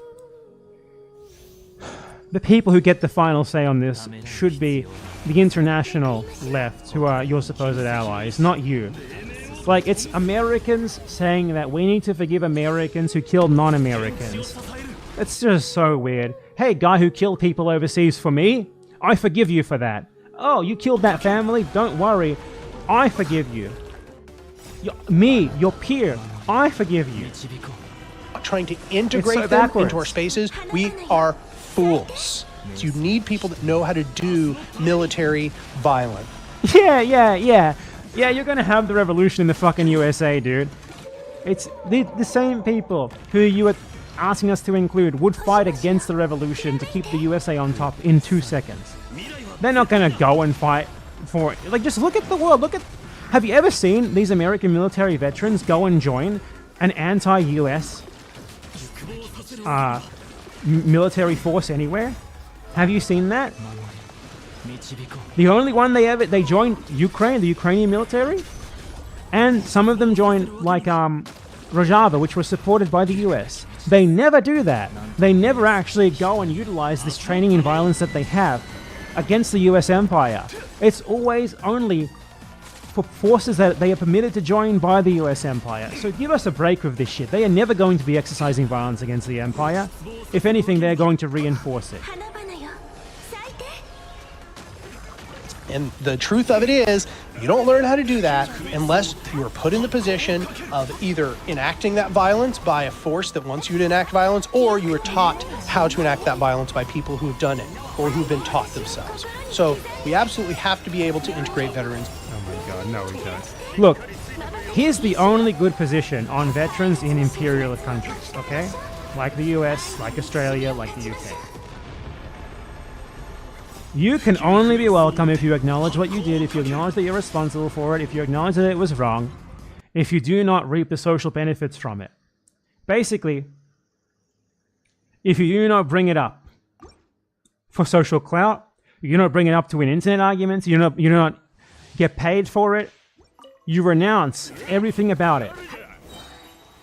The people who get the final say on this should be the international left, who are your supposed allies, not you. Like, it's Americans saying that we need to forgive Americans who killed non-Americans. It's just so weird. Hey, guy who killed people overseas for me, I forgive you for that. Oh, you killed that family? Don't worry, I forgive you. Me, your peer, I forgive you. Trying to integrate them backwards. into our spaces, we are fools. So you need people that know how to do military violence. Yeah, you're gonna have the revolution in the fucking USA, dude. It's the same people who you were asking us to include would fight against the revolution to keep the USA on top in 2 seconds. They're not gonna go and fight for it. Like, just look at the world. Have you ever seen these American military veterans go and join an anti-US military force anywhere? Have you seen that? The only one they joined Ukraine, the Ukrainian military, and some of them joined like Rojava, which was supported by the US. They never do that. They never actually go and utilize this training and violence that they have against the US empire. It's always only for forces that they are permitted to join by the US empire. So give us a break with this shit. They are never going to be exercising violence against the empire. If anything, they're going to reinforce it. And the truth of it is, you don't learn how to do that unless you are put in the position of either enacting that violence by a force that wants you to enact violence, or you are taught how to enact that violence by people who have done it or who've been taught themselves. So we absolutely have to be able to integrate veterans. Oh my god, no we don't. Look, here's the only good position on veterans in imperial countries, okay? Like the US, like Australia, like the UK. You can only be welcome if you acknowledge what you did, if you acknowledge that you're responsible for it, if you acknowledge that it was wrong, if you do not reap the social benefits from it. Basically, if you do not bring it up for social clout, you do not bring it up to win internet arguments, you do not get paid for it, you renounce everything about it.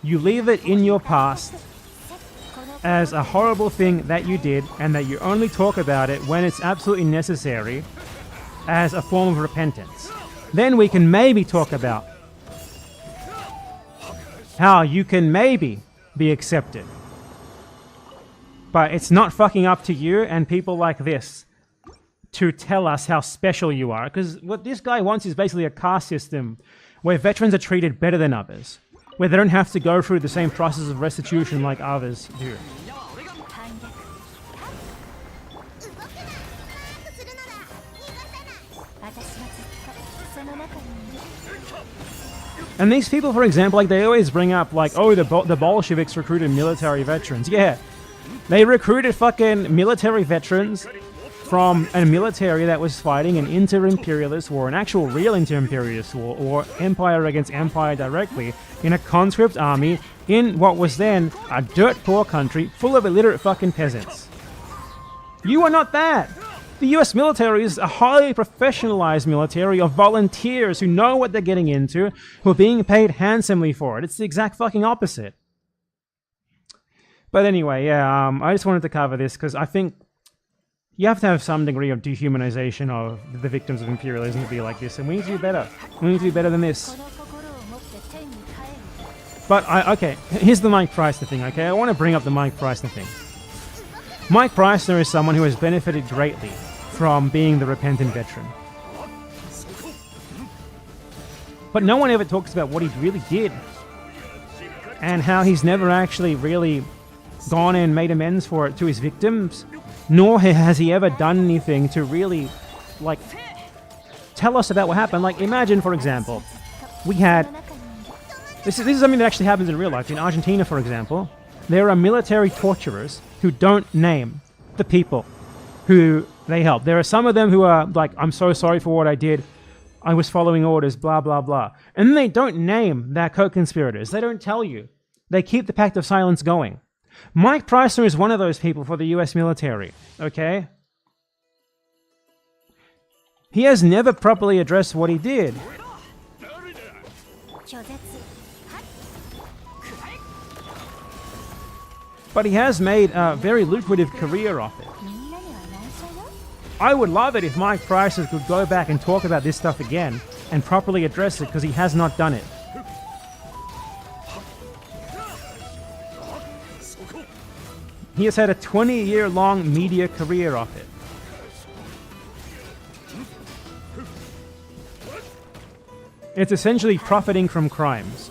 You leave it in your past as a horrible thing that you did, and that you only talk about it when it's absolutely necessary as a form of repentance. Then we can maybe talk about how you can maybe be accepted. But it's not fucking up to you and people like this to tell us how special you are, because what this guy wants is basically a caste system where veterans are treated better than others, where they don't have to go through the same process of restitution like others do. And these people, for example, like they always bring up like, oh, the Bolsheviks recruited military veterans. Yeah, they recruited fucking military veterans from a military that was fighting an inter-imperialist war, an actual real inter-imperialist war, or empire against empire directly, in a conscript army in what was then a dirt-poor country full of illiterate fucking peasants. You are not that! The US military is a highly professionalized military of volunteers who know what they're getting into, who are being paid handsomely for it. It's the exact fucking opposite. But anyway, yeah, I just wanted to cover this because I think you have to have some degree of dehumanization of the victims of imperialism to be like this, and we need to do better. We need to do better than this. But, okay, here's the Mike Preissner thing, okay? I want to bring up the Mike Preissner thing. Mike Preissner is someone who has benefited greatly from being the repentant veteran. But no one ever talks about what he really did, and how he's never actually really gone and made amends for it to his victims, nor has he ever done anything to really, like, tell us about what happened. Like, imagine, for example, we had... This is something that actually happens in real life. In Argentina, for example, there are military torturers who don't name the people who they help. There are some of them who are like, I'm so sorry for what I did. I was following orders, blah, blah, blah. And then they don't name their co-conspirators. They don't tell you. They keep the pact of silence going. Mike Preissner is one of those people for the US military, okay? He has never properly addressed what he did. But he has made a very lucrative career off it. I would love it if Mike Preissner could go back and talk about this stuff again and properly address it, because he has not done it. He has had a 20-year-long media career off it. It's essentially profiting from crimes.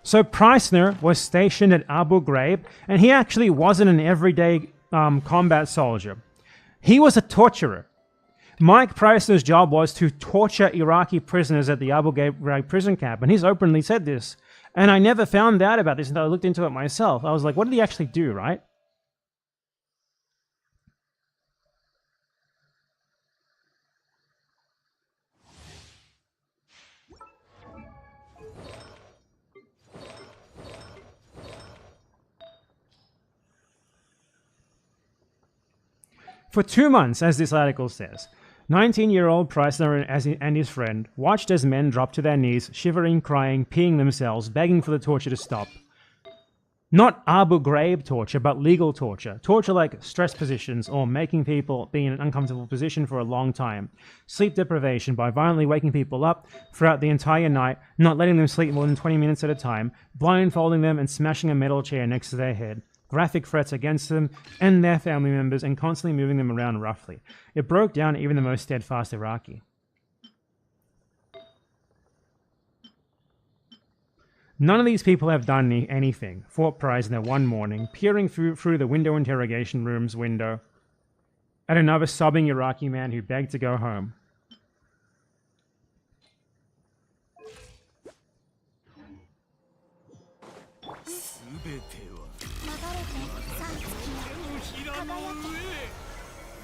So Preissner was stationed at Abu Ghraib, and he actually wasn't an everyday combat soldier. He was a torturer. Mike Preissner's job was to torture Iraqi prisoners at the Abu Ghraib prison camp, and he's openly said this. And I never found out about this until I looked into it myself. I was like, what did he actually do, right? For 2 months, as this article says, 19-year-old Preissner and his friend watched as men dropped to their knees, shivering, crying, peeing themselves, begging for the torture to stop. Not Abu Ghraib torture, but legal torture. Torture like stress positions or making people be in an uncomfortable position for a long time. Sleep deprivation by violently waking people up throughout the entire night, not letting them sleep more than 20 minutes at a time, blindfolding them and smashing a metal chair next to their head. Graphic threats against them and their family members, and constantly moving them around roughly. It broke down even the most steadfast Iraqi. None of these people have done anything, thought Preissner one morning, peering through the window interrogation room's window at another sobbing Iraqi man who begged to go home.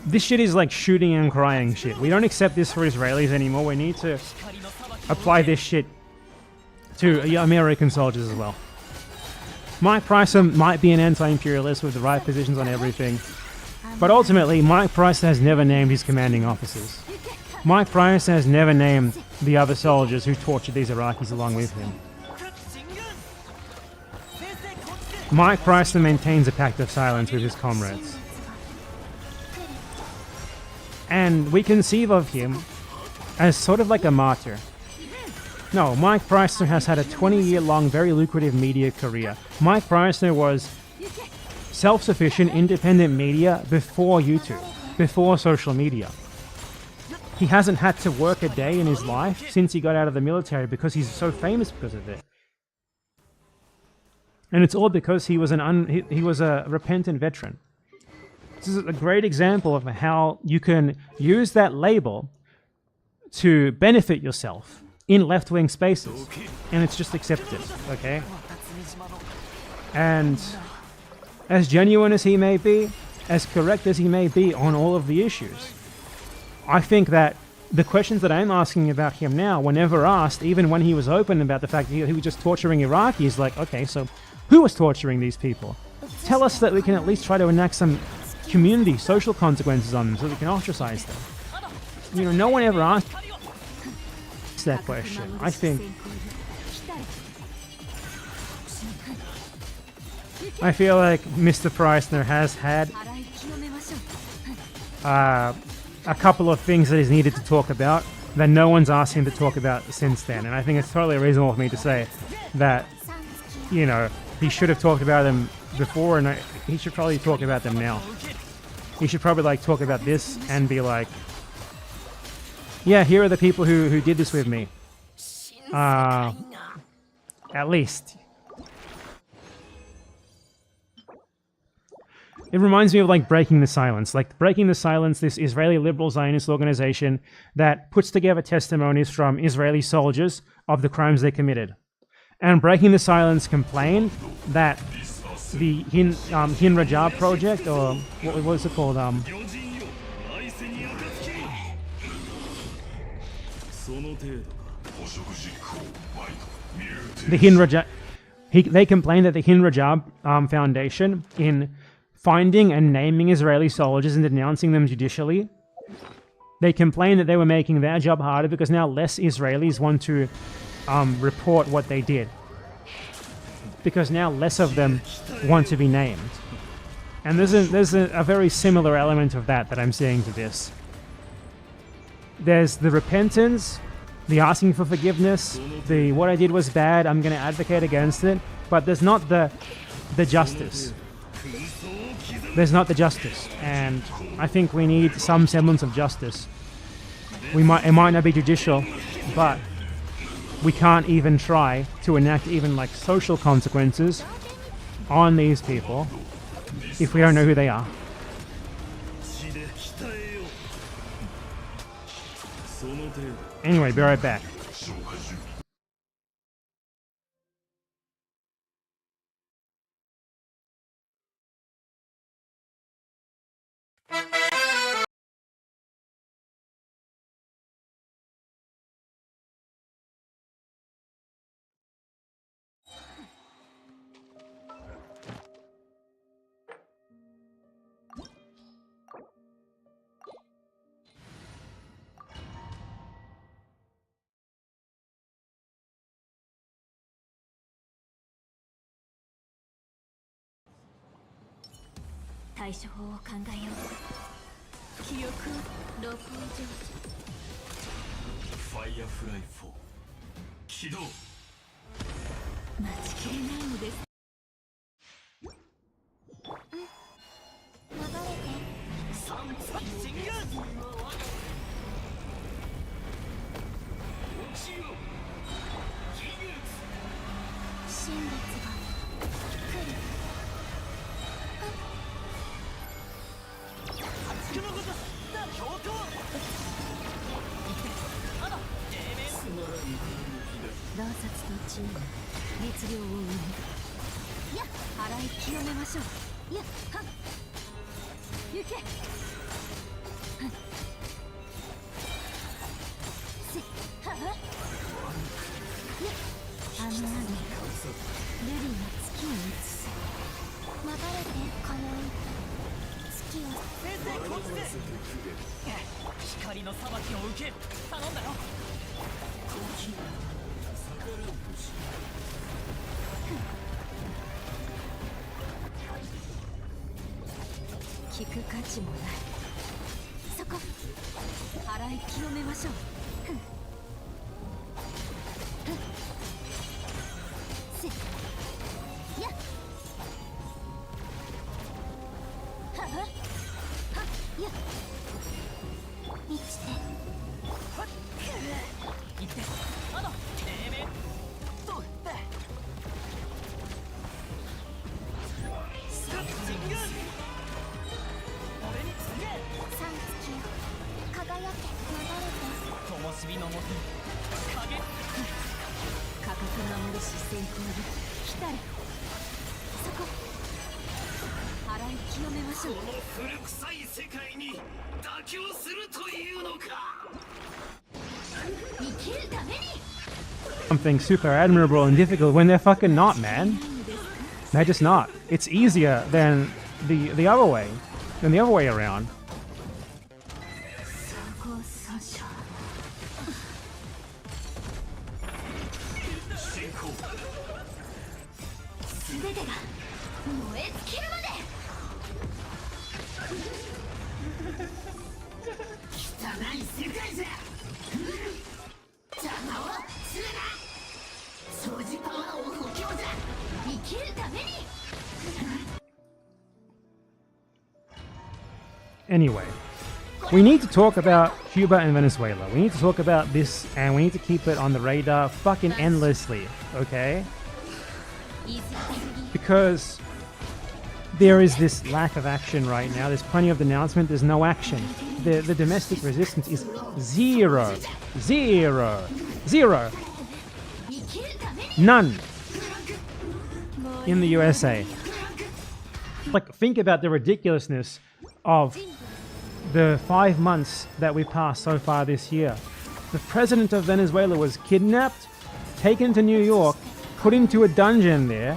This shit is like shooting and crying shit. We don't accept this for Israelis anymore. We need to apply this shit to American soldiers as well. Mike Preissner might be an anti-imperialist with the right positions on everything, but ultimately Mike Preissner has never named his commanding officers. Mike Preissner has never named the other soldiers who tortured these Iraqis along with him. Mike Preissner maintains a pact of silence with his comrades. And we conceive of him as sort of like a martyr. No, Mike Preissner has had a 20-year-long, very lucrative media career. Mike Preissner was self-sufficient, independent media before YouTube, before social media. He hasn't had to work a day in his life since he got out of the military because he's so famous because of it. And it's all because he was a repentant veteran. This is a great example of how you can use that label to benefit yourself in left-wing spaces, and it's just accepted, okay? And as genuine as he may be, as correct as he may be on all of the issues, I think that the questions that I'm asking about him now were never asked, even when he was open about the fact that he was just torturing Iraqis. Like, okay, so who was torturing these people? Tell us so that we can at least try to enact some community, social consequences on them so we can ostracize them. You know, no one ever asked that question. I feel like Mr. Preissner has had a couple of things that he's needed to talk about that no one's asked him to talk about since then. And I think it's totally reasonable for me to say that, you know, he should have talked about them before, and he should probably talk about them now. He should probably like talk about this and be like, yeah, here are the people who did this with me. At least. It reminds me of like Breaking the Silence. Like Breaking the Silence, this Israeli liberal Zionist organization that puts together testimonies from Israeli soldiers of the crimes they committed. And Breaking the Silence complained that the Hin Rajab project, or what was it called? The Hin Rajab. They complained that the Hin Rajab Foundation, in finding and naming Israeli soldiers and denouncing them judicially, they complained that they were making their job harder because now less Israelis want to report what they did. because now less of them want to be named. And there's a very similar element of that I'm seeing to this. There's the repentance, the asking for forgiveness, the what I did was bad, I'm going to advocate against it, but there's not the justice. There's not the justice, and I think we need some semblance of justice. It might not be judicial, but we can't even try to enact even like social consequences on these people if we don't know who they are. Anyway, be right back. Something super admirable and difficult when they're fucking not, man. They're just not. It's easier than the other way, than the other way around. Anyway, we need to talk about Cuba and Venezuela. We need to talk about this, and we need to keep it on the radar fucking endlessly, okay? Because there is this lack of action right now. There's plenty of denouncement. There's no action. The domestic resistance is zero. Zero. Zero. None. In the USA. Like, think about the ridiculousness of the 5 months that we passed so far this year. The president of Venezuela was kidnapped, taken to New York, put into a dungeon there.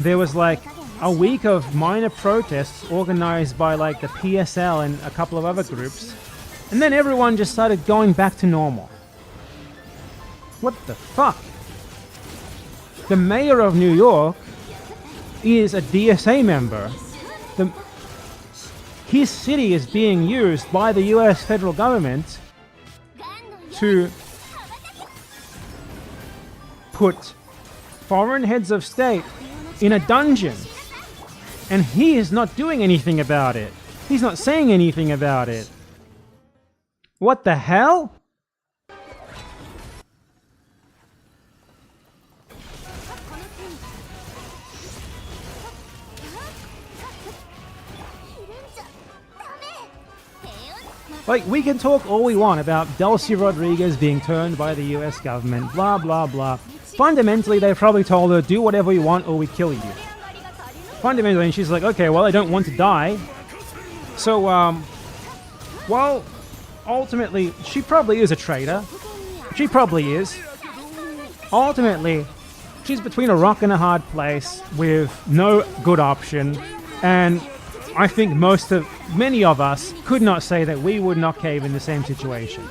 There was like a week of minor protests organized by like the PSL and a couple of other groups. And then everyone just started going back to normal. What the fuck? The mayor of New York is a DSA member. His city is being used by the US federal government to put foreign heads of state in a dungeon. And he is not doing anything about it. He's not saying anything about it. What the hell? Like, we can talk all we want about Delcy Rodriguez being turned by the US government, blah, blah, blah. Fundamentally, they probably told her, do whatever you want or we kill you. Fundamentally, and she's like, okay, well, I don't want to die. So, well, ultimately, she probably is a traitor. She probably is. Ultimately, she's between a rock and a hard place with no good option, and I think many of us could not say that we would not cave in the same situation.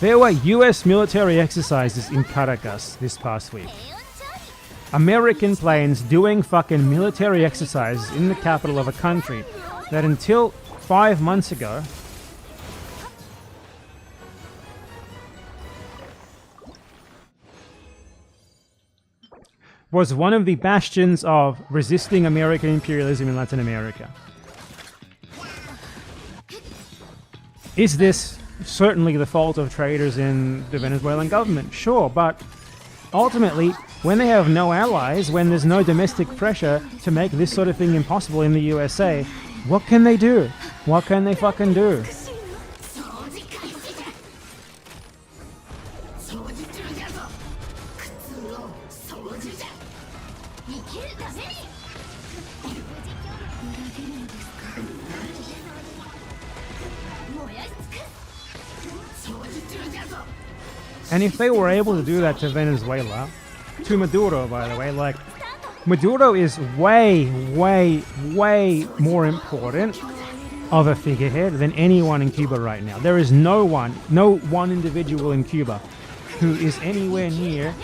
There were US military exercises in Caracas this past week. American planes doing fucking military exercises in the capital of a country that until 5 months ago was one of the bastions of resisting American imperialism in Latin America. Is this certainly the fault of traitors in the Venezuelan government? Sure, but ultimately, when they have no allies, when there's no domestic pressure to make this sort of thing impossible in the USA, what can they do? What can they fucking do? And if they were able to do that to Venezuela, to Maduro, by the way, like, Maduro is way, way, way more important of a figurehead than anyone in Cuba right now. There is no one individual in Cuba who is anywhere near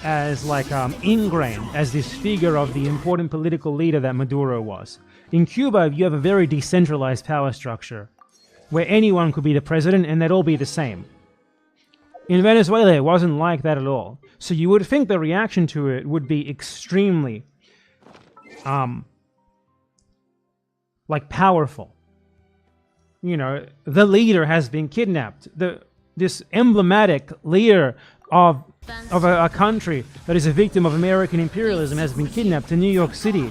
as, like, ingrained as this figure of the important political leader that Maduro was. In Cuba, you have a very decentralized power structure where anyone could be the president and they'd all be the same. In Venezuela, it wasn't like that at all. So you would think the reaction to it would be extremely, like, powerful. You know, the leader has been kidnapped. This emblematic leader of a country that is a victim of American imperialism has been kidnapped in New York City.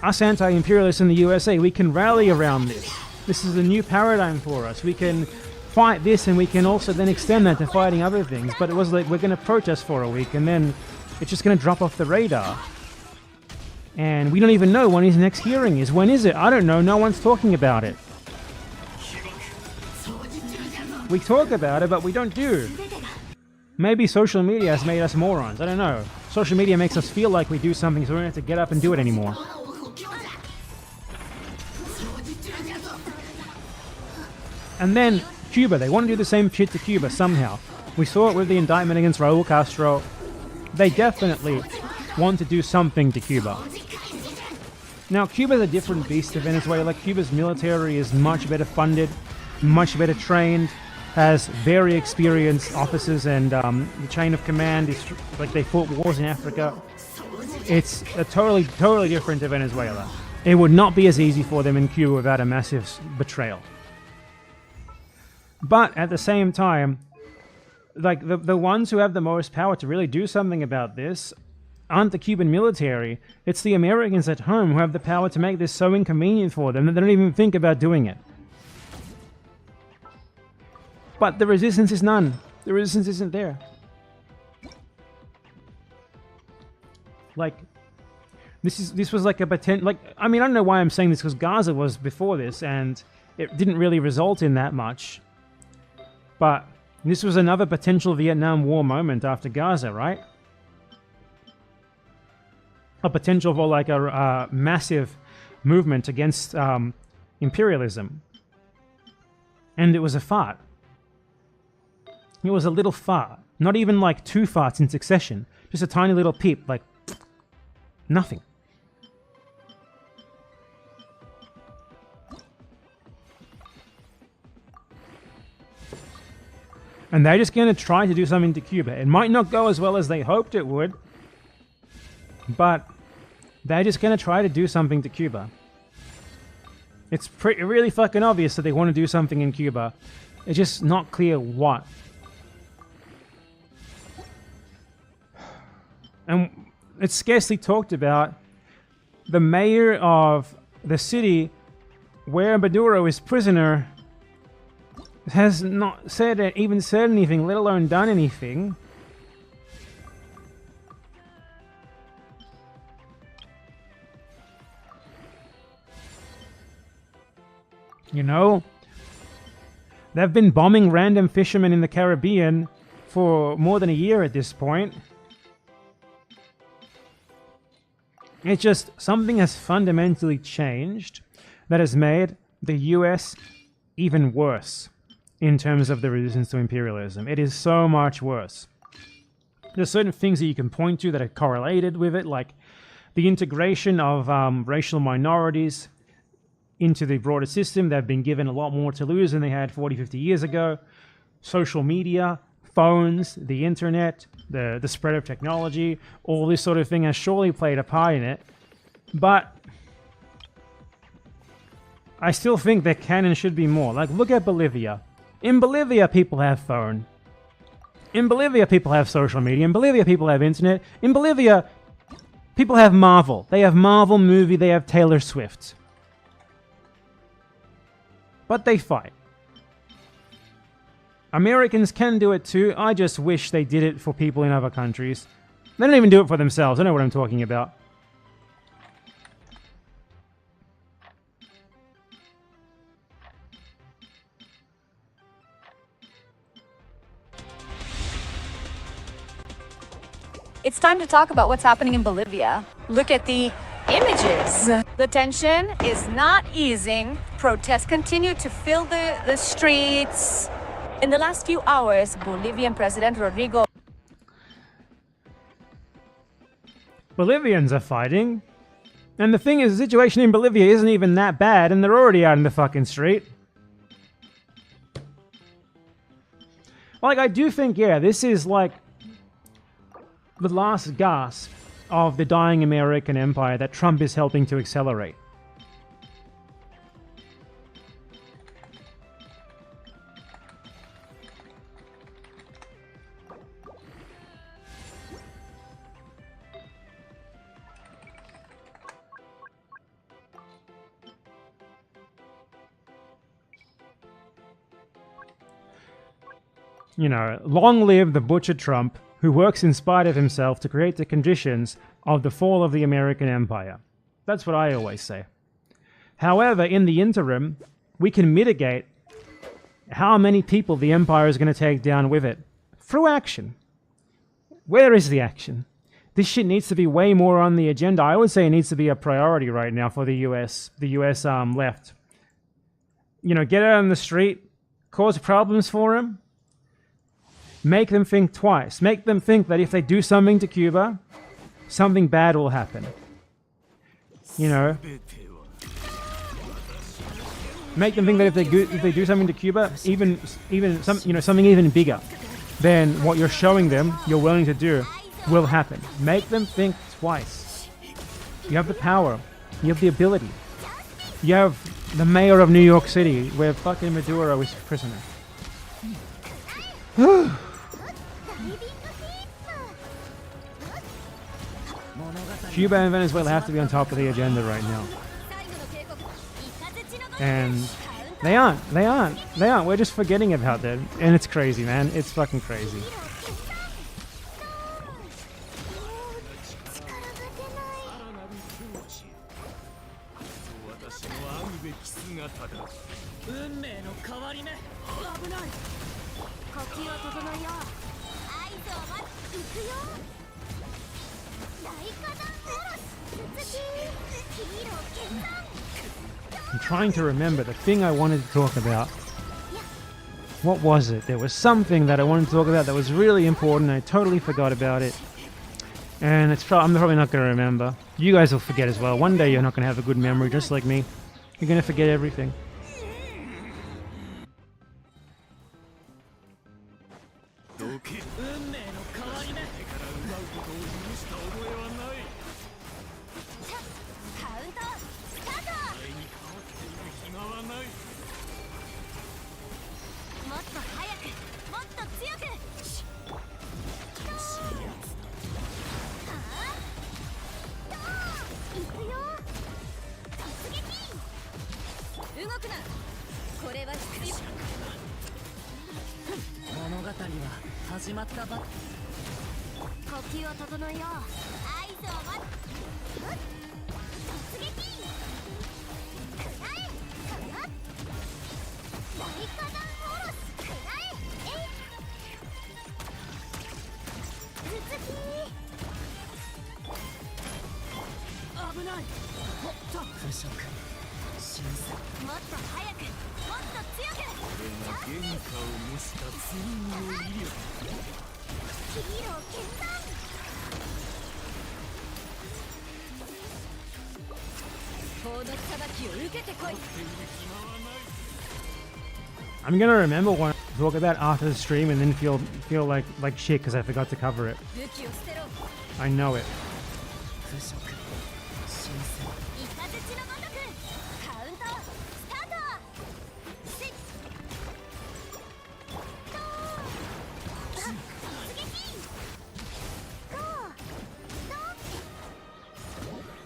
Us anti-imperialists in the USA, we can rally around this. This is a new paradigm for us. We can fight this, and we can also then extend that to fighting other things. But it was like, we're going to protest for a week, and then it's just going to drop off the radar. And we don't even know when his next hearing is. When is it? I don't know. No one's talking about it. We talk about it, but we don't do. Maybe social media has made us morons. I don't know. Social media makes us feel like we do something, so we don't have to get up and do it anymore. And then Cuba, they want to do the same shit to Cuba somehow. We saw it with the indictment against Raul Castro. They definitely want to do something to Cuba. Now, Cuba's a different beast to Venezuela. Cuba's military is much better funded, much better trained, has very experienced officers, and the chain of command is like they fought wars in Africa. It's a totally different to Venezuela. It would not be as easy for them in Cuba without a massive betrayal. But at the same time, like, the ones who have the most power to really do something about this aren't the Cuban military. It's the Americans at home who have the power to make this so inconvenient for them that they don't even think about doing it. But the resistance is none. The resistance isn't there. Like, this was like a potential, like, I mean, I don't know why I'm saying this, because Gaza was before this and it didn't really result in that much. But this was another potential Vietnam War moment after Gaza, right? A potential for, like, a massive movement against imperialism. And it was a fart. It was a little fart. Not even like 2 farts in succession. Just a tiny little peep, like nothing. And they're just going to try to do something to Cuba. It might not go as well as they hoped it would, but they're just going to try to do something to Cuba. It's really fucking obvious that they want to do something in Cuba. It's just not clear what. And it's scarcely talked about. The mayor of the city where Maduro is prisoner has not even said anything, let alone done anything. You know, they've been bombing random fishermen in the Caribbean for more than a year at this point. It's just something has fundamentally changed that has made the US even worse in terms of the resistance to imperialism. It is so much worse. There's certain things that you can point to that are correlated with it, like the integration of racial minorities into the broader system. They've been given a lot more to lose than they had 40, 50 years ago. Social media, phones, the internet, the spread of technology, all this sort of thing has surely played a part in it. But I still think there can and should be more. Like, look at Bolivia. In Bolivia, people have phone. In Bolivia, people have social media. In Bolivia, people have internet. In Bolivia, people have Marvel. They have Marvel movie. They have Taylor Swift. But they fight. Americans can do it too. I just wish they did it for people in other countries. They don't even do it for themselves. I know what I'm talking about. It's time to talk about what's happening in Bolivia. Look at the images. The tension is not easing. Protests continue to fill the streets. In the last few hours, Bolivian President Rodrigo... Bolivians are fighting. And the thing is, the situation in Bolivia isn't even that bad, and they're already out in the fucking street. Like, I do think, yeah, this is like the last gasp of the dying American empire that Trump is helping to accelerate. You know, long live the butcher Trump, who works in spite of himself to create the conditions of the fall of the American empire. That's what I always say. However, in the interim, we can mitigate how many people the empire is going to take down with it through action. Where is the action? This shit needs to be way more on the agenda. I would say it needs to be a priority right now for the US left. You know, get out on the street, cause problems for him, make them think twice. Make them think that if they do something to Cuba, something bad will happen. You know? Make them think that if they do something to Cuba, even something even bigger than what you're showing them you're willing to do will happen. Make them think twice. You have the power. You have the ability. You have the mayor of New York City, where fucking Maduro is prisoner. Cuba and Venezuela have to be on top of the agenda right now. And they aren't. We're just forgetting about that. And it's crazy, man. It's fucking crazy. I'm trying to remember the thing I wanted to talk about. What was it? There was something that I wanted to talk about that was really important. I totally forgot about it. And I'm probably not going to remember. You guys will forget as well. One day you're not going to have a good memory, just like me. You're going to forget everything. I'm gonna remember what I talk about after the stream and then feel like shit because I forgot to cover it. I know it.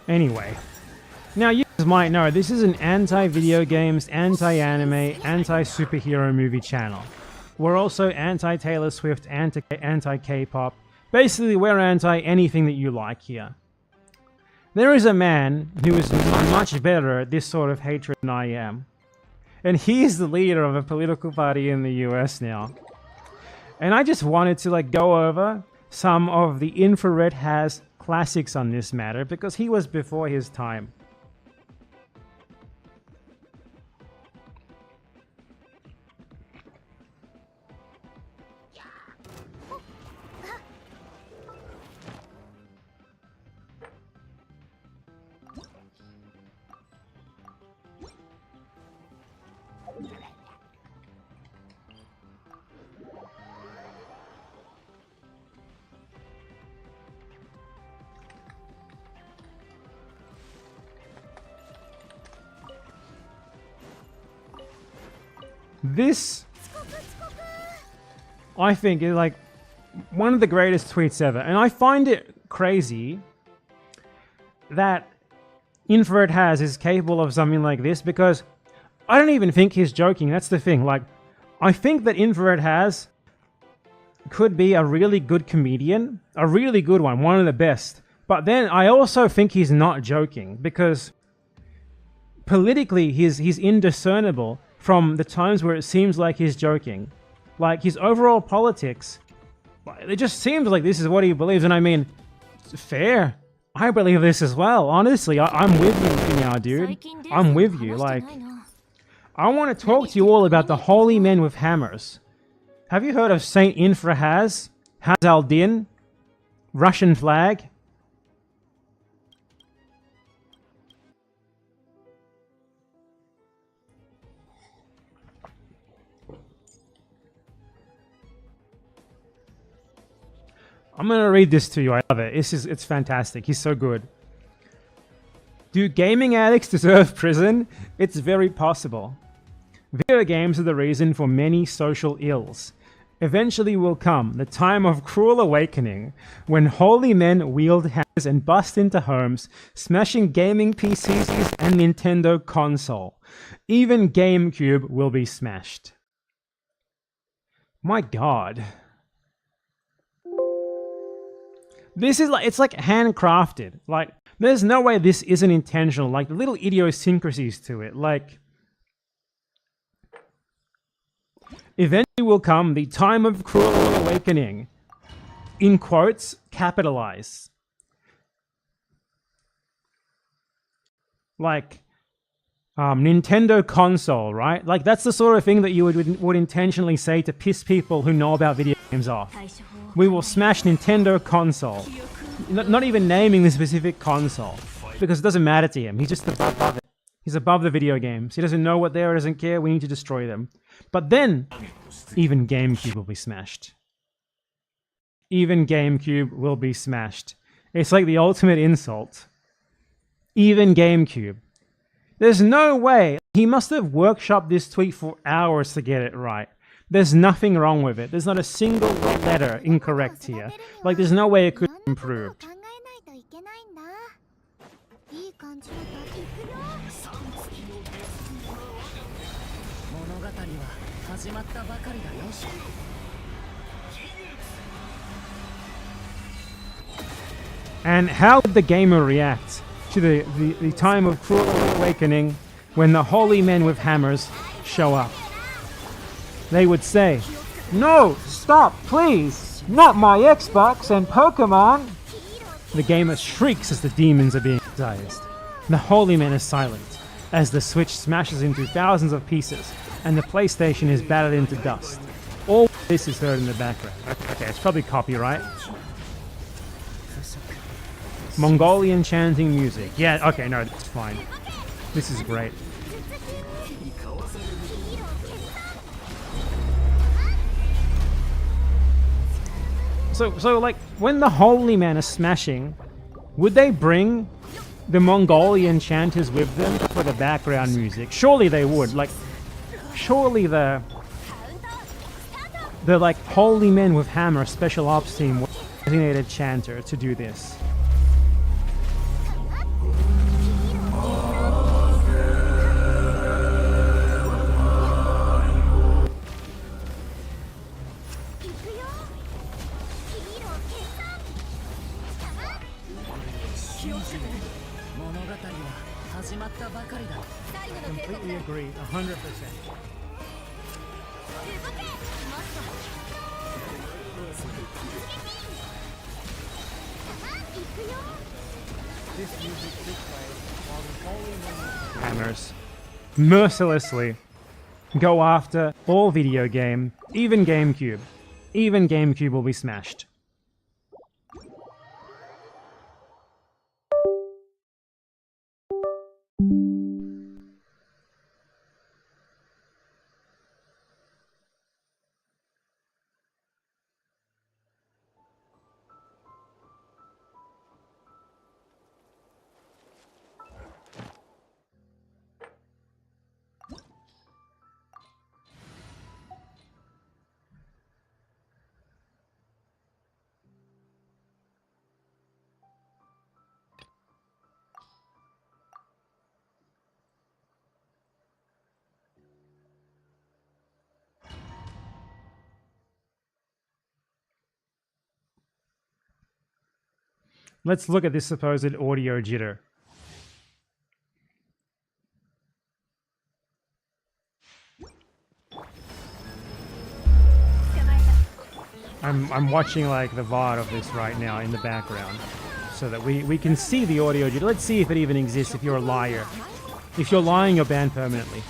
Anyway, now you guys might know this is an anti-video games, anti-anime, anti-superhero movie channel. We're also anti-Taylor Swift, anti-K-pop. Basically, we're anti-anything that you like here. There is a man who is much better at this sort of hatred than I am. And he is the leader of a political party in the US now. And I just wanted to go over some of the Infrared Has classics on this matter because he was before his time. This, I think, is one of the greatest tweets ever. And I find it crazy that Infrared Has is capable of something like this because I don't even think he's joking. That's the thing. I think that Infrared Has could be a really good comedian, a really good one of the best. But then I also think he's not joking because politically he's indiscernible from the times where it seems like he's joking. His overall politics, it just seems like this is what he believes. And I mean, fair. I believe this as well. Honestly, I'm with you now, dude. I'm with you. I want to talk to you all about the holy men with hammers. Have you heard of Saint Infra Has al-Din? Russian flag? I'm going to read this to you. I love it. It's fantastic. He's so good. Do gaming addicts deserve prison? It's very possible. Video games are the reason for many social ills. Eventually will come the time of cruel awakening, when holy men wield hammers and bust into homes, smashing gaming PCs and Nintendo console. Even GameCube will be smashed. My God. This is it's handcrafted. There's no way this isn't intentional. The little idiosyncrasies to it. Eventually will come the time of cruel awakening. In quotes, capitalize. Nintendo console, right? Like, that's the sort of thing that you would intentionally say to piss people who know about video games off. We will smash Nintendo console. Not even naming the specific console, because it doesn't matter to him. He's just above it. He's above the video games. He doesn't know what they are, doesn't care. We need to destroy them. But then, even GameCube will be smashed. Even GameCube will be smashed. It's like the ultimate insult. Even GameCube. There's no way. He must have workshopped this tweet for hours to get it right. There's nothing wrong with it. There's not a single letter incorrect here. Like, there's no way it could be improved. And how did the gamer react to the time of cruel awakening when the holy men with hammers show up? They would say, "No, stop, please! Not my Xbox and Pokemon!" The gamer shrieks as the demons are being exorcised. The holy man is silent as the Switch smashes into thousands of pieces and the PlayStation is battered into dust. All this is heard in the background. Okay, it's probably copyright. Mongolian chanting music. Yeah, okay, no, that's fine. This is great. So like, when the holy men are smashing, would they bring the Mongolian chanters with them for the background music? Surely they would. Like, surely the like holy men with hammer special ops team would have a designated chanter to do this. Completely agree, 100%. This music should play while the holy hammers mercilessly go after all video game, even GameCube. Even GameCube will be smashed. Let's look at this supposed audio jitter. I'm watching like the VOD of this right now in the background so that we can see the audio jitter. Let's see if it even exists if you're a liar. If you're lying, you're banned permanently.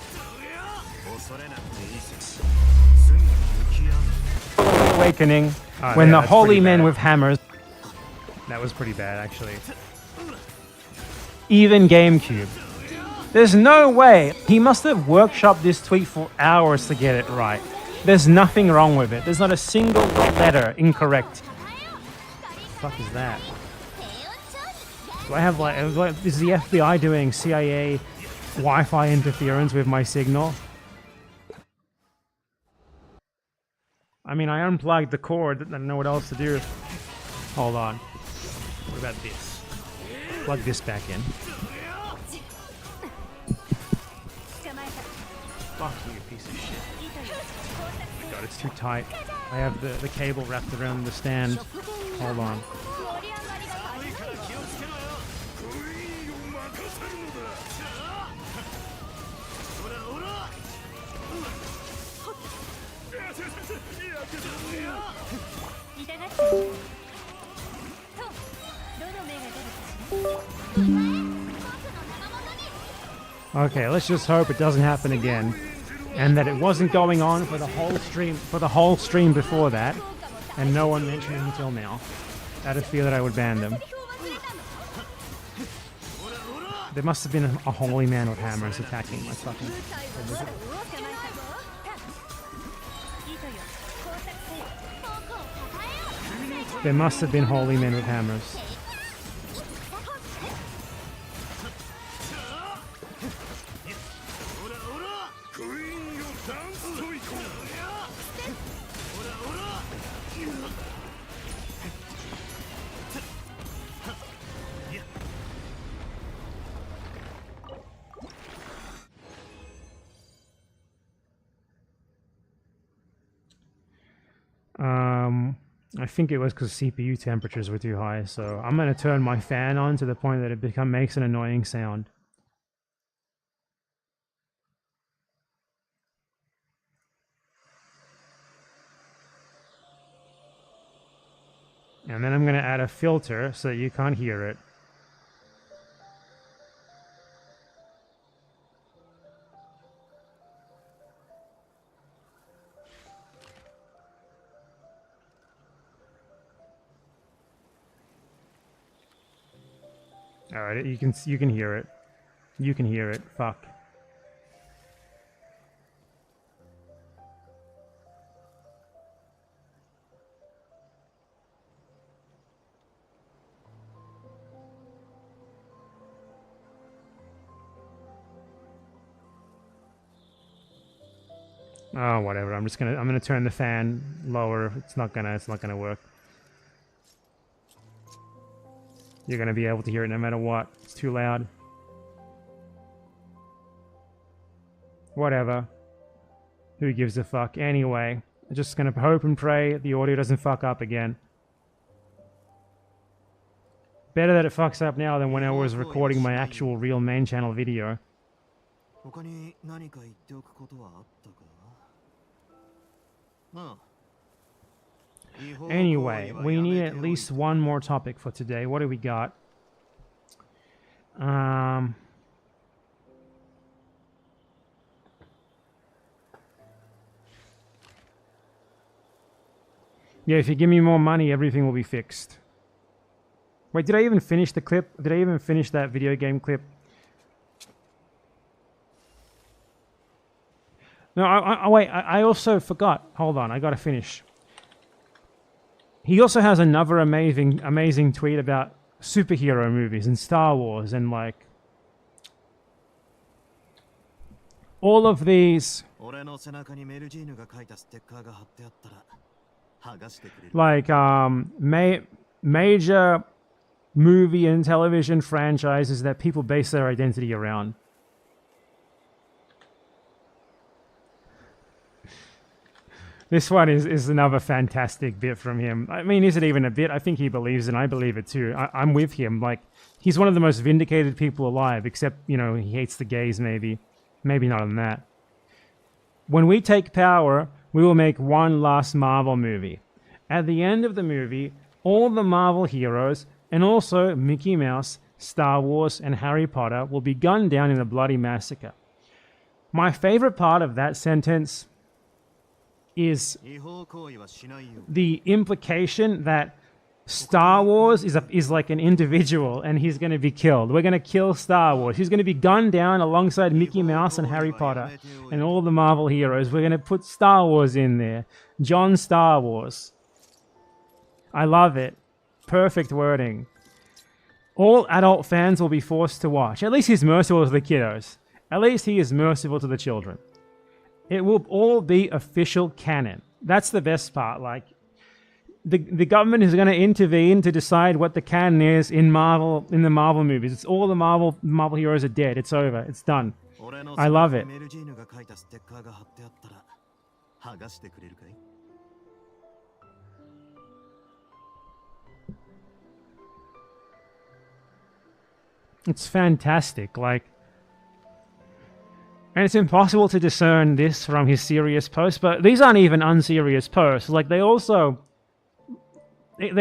Awakening when the holy men with hammers. That was pretty bad, actually. Even GameCube. There's no way. He must have workshopped this tweet for hours to get it right. There's nothing wrong with it. There's not a single letter incorrect. What the fuck is that? Do I have like, is the FBI doing CIA Wi-Fi interference with my signal? I mean, I unplugged the cord. I don't know what else to do. Hold on. What about this? Plug this back in. Fuck you, piece of shit. Oh God, it's too tight. I have the cable wrapped around the stand. Hold on. Okay, let's just hope it doesn't happen again. And that it wasn't going on for the whole stream before that. And no one mentioned it until now. Out of fear that I would ban them. There must have been a holy man with hammers attacking my fucking... There must have been holy men with hammers. I think it was because CPU temperatures were too high, so I'm going to turn my fan on to the point that it makes an annoying sound. And then I'm going to add a filter so that you can't hear it. Alright, you can hear it. You can hear it. Fuck. Oh, whatever. I'm gonna turn the fan lower. It's not gonna work. You're going to be able to hear it no matter what. It's too loud. Whatever. Who gives a fuck? Anyway, I'm just going to hope and pray the audio doesn't fuck up again. Better that it fucks up now than when I was recording my actual real main channel video. Anyway, we need at least one more topic for today. What do we got? Yeah, if you give me more money, everything will be fixed. Wait, did I even finish the clip? Did I even finish that video game clip? No, wait, I also forgot. Hold on, I gotta finish. He also has another amazing tweet about superhero movies and Star Wars and like all of these like major movie and television franchises that people base their identity around. This one is another fantastic bit from him. I mean, is it even a bit? I think he believes it, and I believe it too. I'm with him. Like, he's one of the most vindicated people alive, except, you know, he hates the gays, maybe. Maybe not on that. When we take power, we will make one last Marvel movie. At the end of the movie, all the Marvel heroes, and also Mickey Mouse, Star Wars, and Harry Potter will be gunned down in a bloody massacre. My favorite part of that sentence is the implication that Star Wars is like an individual and he's going to be killed. We're going to kill Star Wars. He's going to be gunned down alongside Mickey Mouse and Harry Potter and all the Marvel heroes. We're going to put Star Wars in there. John Star Wars. I love it. Perfect wording. All adult fans will be forced to watch. At least he's merciful to the kiddos. At least he is merciful to the children. It will all be official canon. That's the best part. Like, the government is going to intervene to decide what the canon is in the Marvel movies. It's all the Marvel heroes are dead. It's over. It's done. I love it. It's fantastic. Like, and it's impossible to discern this from his serious posts, but these aren't even unserious posts. Like, they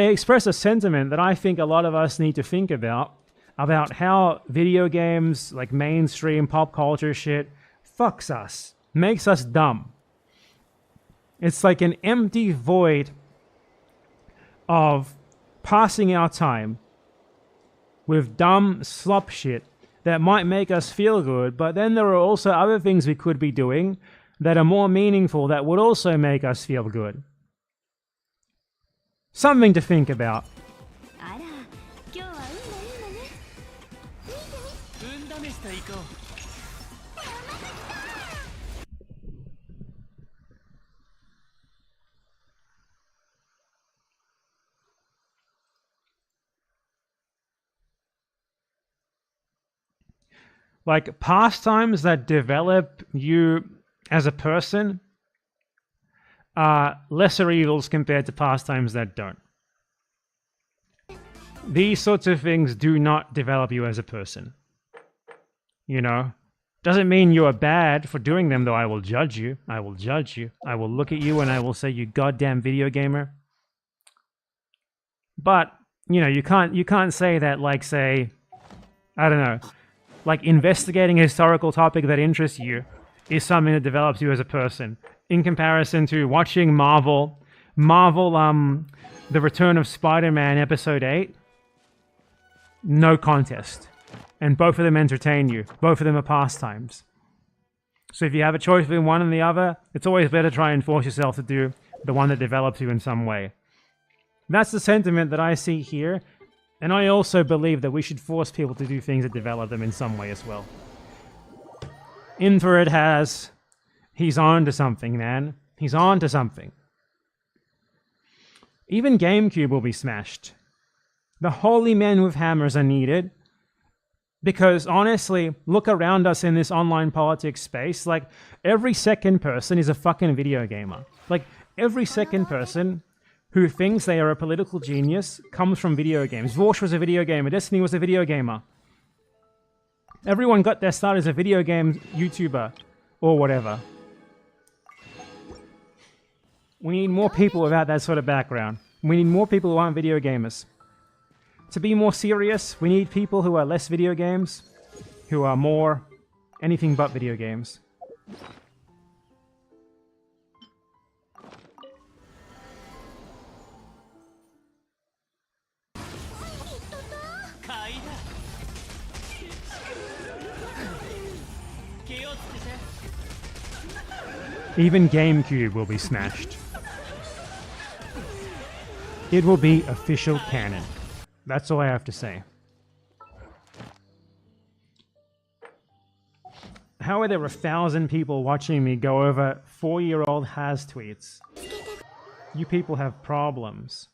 express a sentiment that I think a lot of us need to think about. about how video games, like mainstream pop culture shit, fucks us, makes us dumb. It's like an empty void of passing our time with dumb slop shit that might make us feel good, but then there are also other things we could be doing that are more meaningful that would also make us feel good. Something to think about. Like, pastimes that develop you as a person are lesser evils compared to pastimes that don't. These sorts of things do not develop you as a person. You know? Doesn't mean you are bad for doing them, though. I will judge you. I will judge you. I will look at you and I will say, you goddamn video gamer. But, you know, you can't say that, like, say, I don't know, like investigating a historical topic that interests you is something that develops you as a person, in comparison to watching Marvel, The Return of Spider-Man Episode 8, no contest. And both of them entertain you. Both of them are pastimes. So if you have a choice between one and the other, it's always better to try and force yourself to do the one that develops you in some way. That's the sentiment that I see here. And I also believe that we should force people to do things that develop them in some way as well. Infrared has... He's on to something, man. He's on to something. Even GameCube will be smashed. The holy men with hammers are needed. Because honestly, look around us in this online politics space. Like, every second person is a fucking video gamer. Like, every second person who thinks they are a political genius comes from video games. Vorsh was a video gamer. Destiny was a video gamer. Everyone got their start as a video game YouTuber or whatever. We need more people without that sort of background. We need more people who aren't video gamers. To be more serious, we need people who are less video games, who are more anything but video games. Even GameCube will be smashed. It will be official canon. That's all I have to say. How are there 1,000 people watching me go over 4-year-old has tweets? You people have problems.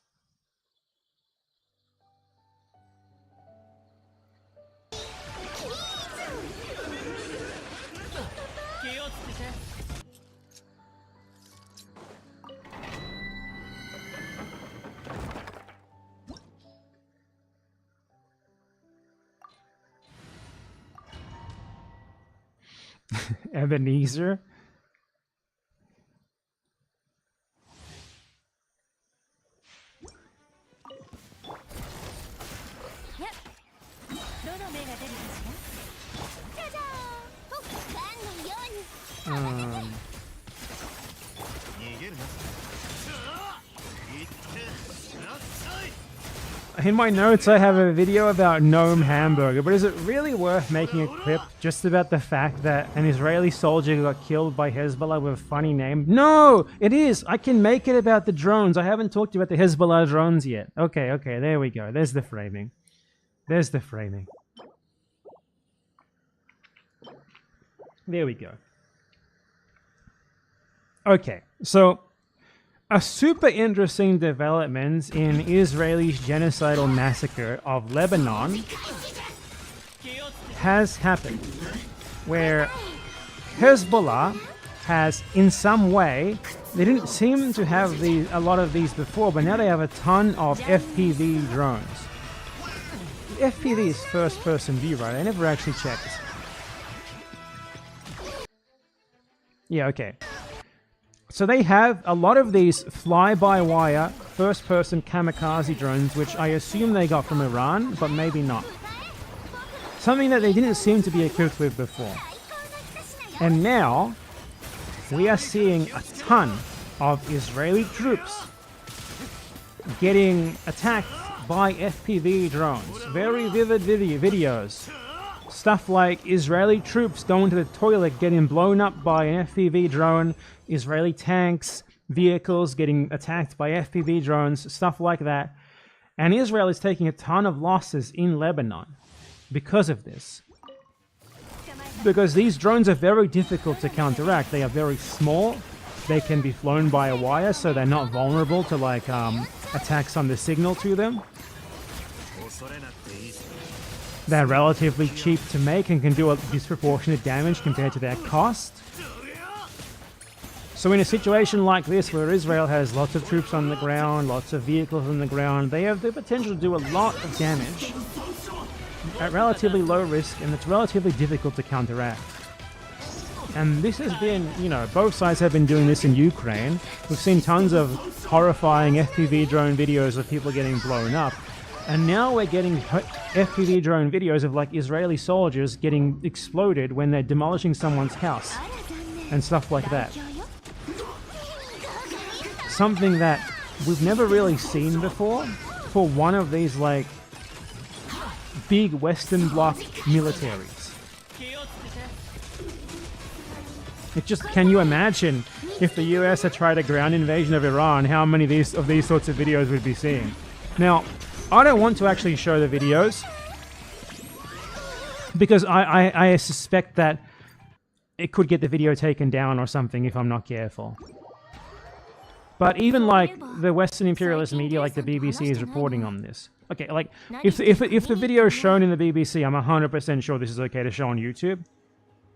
Ebenezer? In my notes, I have a video about Gnome Hamburger, but is it really worth making a clip just about the fact that an Israeli soldier got killed by Hezbollah with a funny name? No, it is. I can make it about the drones. I haven't talked about the Hezbollah drones yet. Okay, there we go. There's the framing. There's the framing. There we go. Okay, so a super interesting development in Israel's genocidal massacre of Lebanon has happened, where Hezbollah has, in some way, they didn't seem to have a lot of these before, but now they have a ton of FPV drones. FPV is first-person view, right? I never actually checked. Yeah, okay. So they have a lot of these fly-by-wire, first-person kamikaze drones, which I assume they got from Iran, but maybe not. something that they didn't seem to be equipped with before. And now, we are seeing a ton of Israeli troops getting attacked by FPV drones. Very vivid videos. Stuff like Israeli troops going to the toilet getting blown up by an FPV drone, Israeli tanks, vehicles getting attacked by FPV drones, stuff like that. And Israel is taking a ton of losses in Lebanon because of this. Because these drones are very difficult to counteract. They are very small. They can be flown by a wire, so they're not vulnerable to like attacks on the signal to them. They're relatively cheap to make and can do a disproportionate damage compared to their cost. So in a situation like this, where Israel has lots of troops on the ground, lots of vehicles on the ground, they have the potential to do a lot of damage at relatively low risk, and it's relatively difficult to counteract. And this has been, you know, both sides have been doing this in Ukraine. We've seen tons of horrifying FPV drone videos of people getting blown up. And now we're getting FPV drone videos of like Israeli soldiers getting exploded when they're demolishing someone's house and stuff like that. Something that we've never really seen before for one of these like big Western Bloc militaries. It just, can you imagine if the US had tried a ground invasion of Iran, how many of these sorts of videos we'd be seeing? Now, I don't want to actually show the videos because I suspect that it could get the video taken down or something if I'm not careful. But even like the Western imperialist media, like the BBC, is reporting on this. Okay, like if the video is shown in the BBC, I'm 100% sure this is okay to show on YouTube.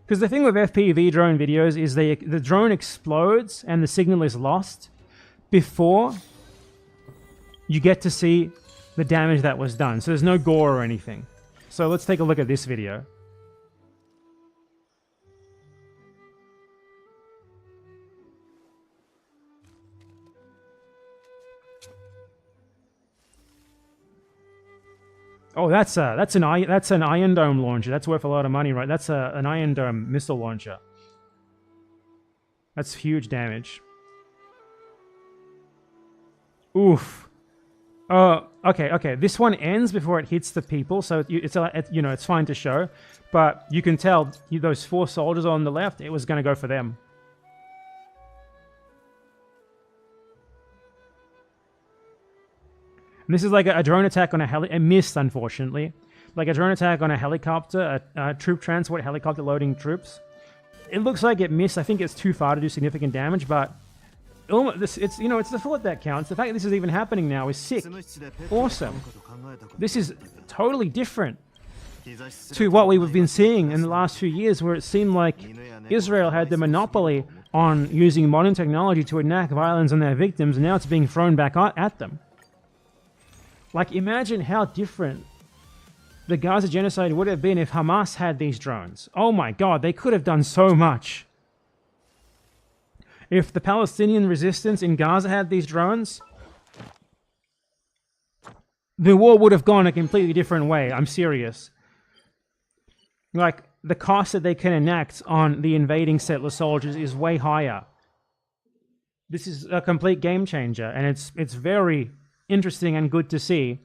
Because the thing with FPV drone videos is the drone explodes and the signal is lost before you get to see the damage that was done. So there's no gore or anything. So let's take a look at this video. Oh, that's an Iron Dome launcher. That's worth a lot of money, right? That's an Iron Dome missile launcher. That's huge damage. Oof. Okay. This one ends before it hits the people, so it's fine to show. But you can tell those 4 soldiers on the left, it was going to go for them. And this is like a drone attack on a missed, unfortunately. Like a drone attack on a helicopter, a troop transport helicopter loading troops. It looks like it missed. I think it's too far to do significant damage, but it's the thought that counts. The fact that this is even happening now is sick. Awesome. This is totally different to what we've been seeing in the last few years, where it seemed like Israel had the monopoly on using modern technology to enact violence on their victims, and now it's being thrown back at them. Like, imagine how different the Gaza genocide would have been if Hamas had these drones. Oh my God, they could have done so much. If the Palestinian resistance in Gaza had these drones, the war would have gone a completely different way. I'm serious. Like, the cost that they can enact on the invading settler soldiers is way higher. This is a complete game changer, and it's very interesting and good to see.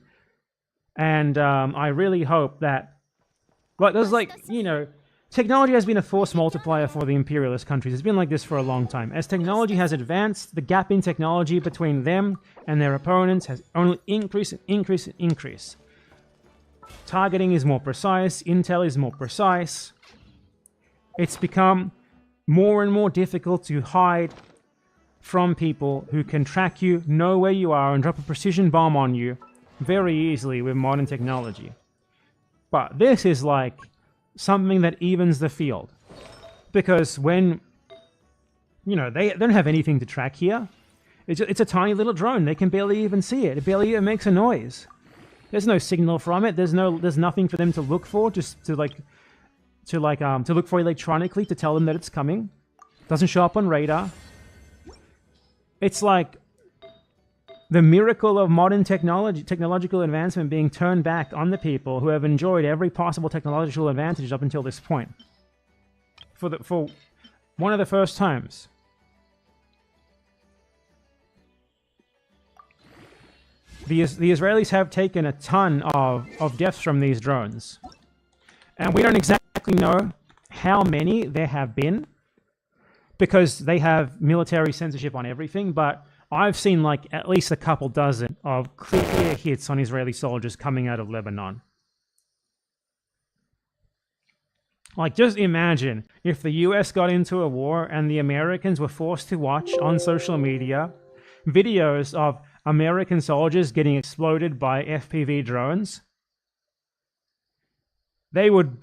And I really hope that, like, there's like, technology has been a force multiplier for the imperialist countries. It's been like this for a long time. As technology has advanced, the gap in technology between them and their opponents has only increased. Targeting is more precise, intel is more precise. It's become more and more difficult to hide from people who can track you, know where you are, and drop a precision bomb on you very easily with modern technology. But this is like something that evens the field. Because when, they don't have anything to track here. It's a tiny little drone. They can barely even see it. It barely even makes a noise. There's no signal from it. There's nothing for them to look for, just to look for electronically to tell them that it's coming. Doesn't show up on radar. It's like the miracle of modern technological advancement being turned back on the people who have enjoyed every possible technological advantage up until this point. For one of the first times. The Israelis have taken a ton of deaths from these drones. And we don't exactly know how many there have been, because they have military censorship on everything, but I've seen like at least a couple dozen of clear hits on Israeli soldiers coming out of Lebanon. Like, just imagine if the US got into a war and the Americans were forced to watch on social media videos of American soldiers getting exploded by FPV drones. They would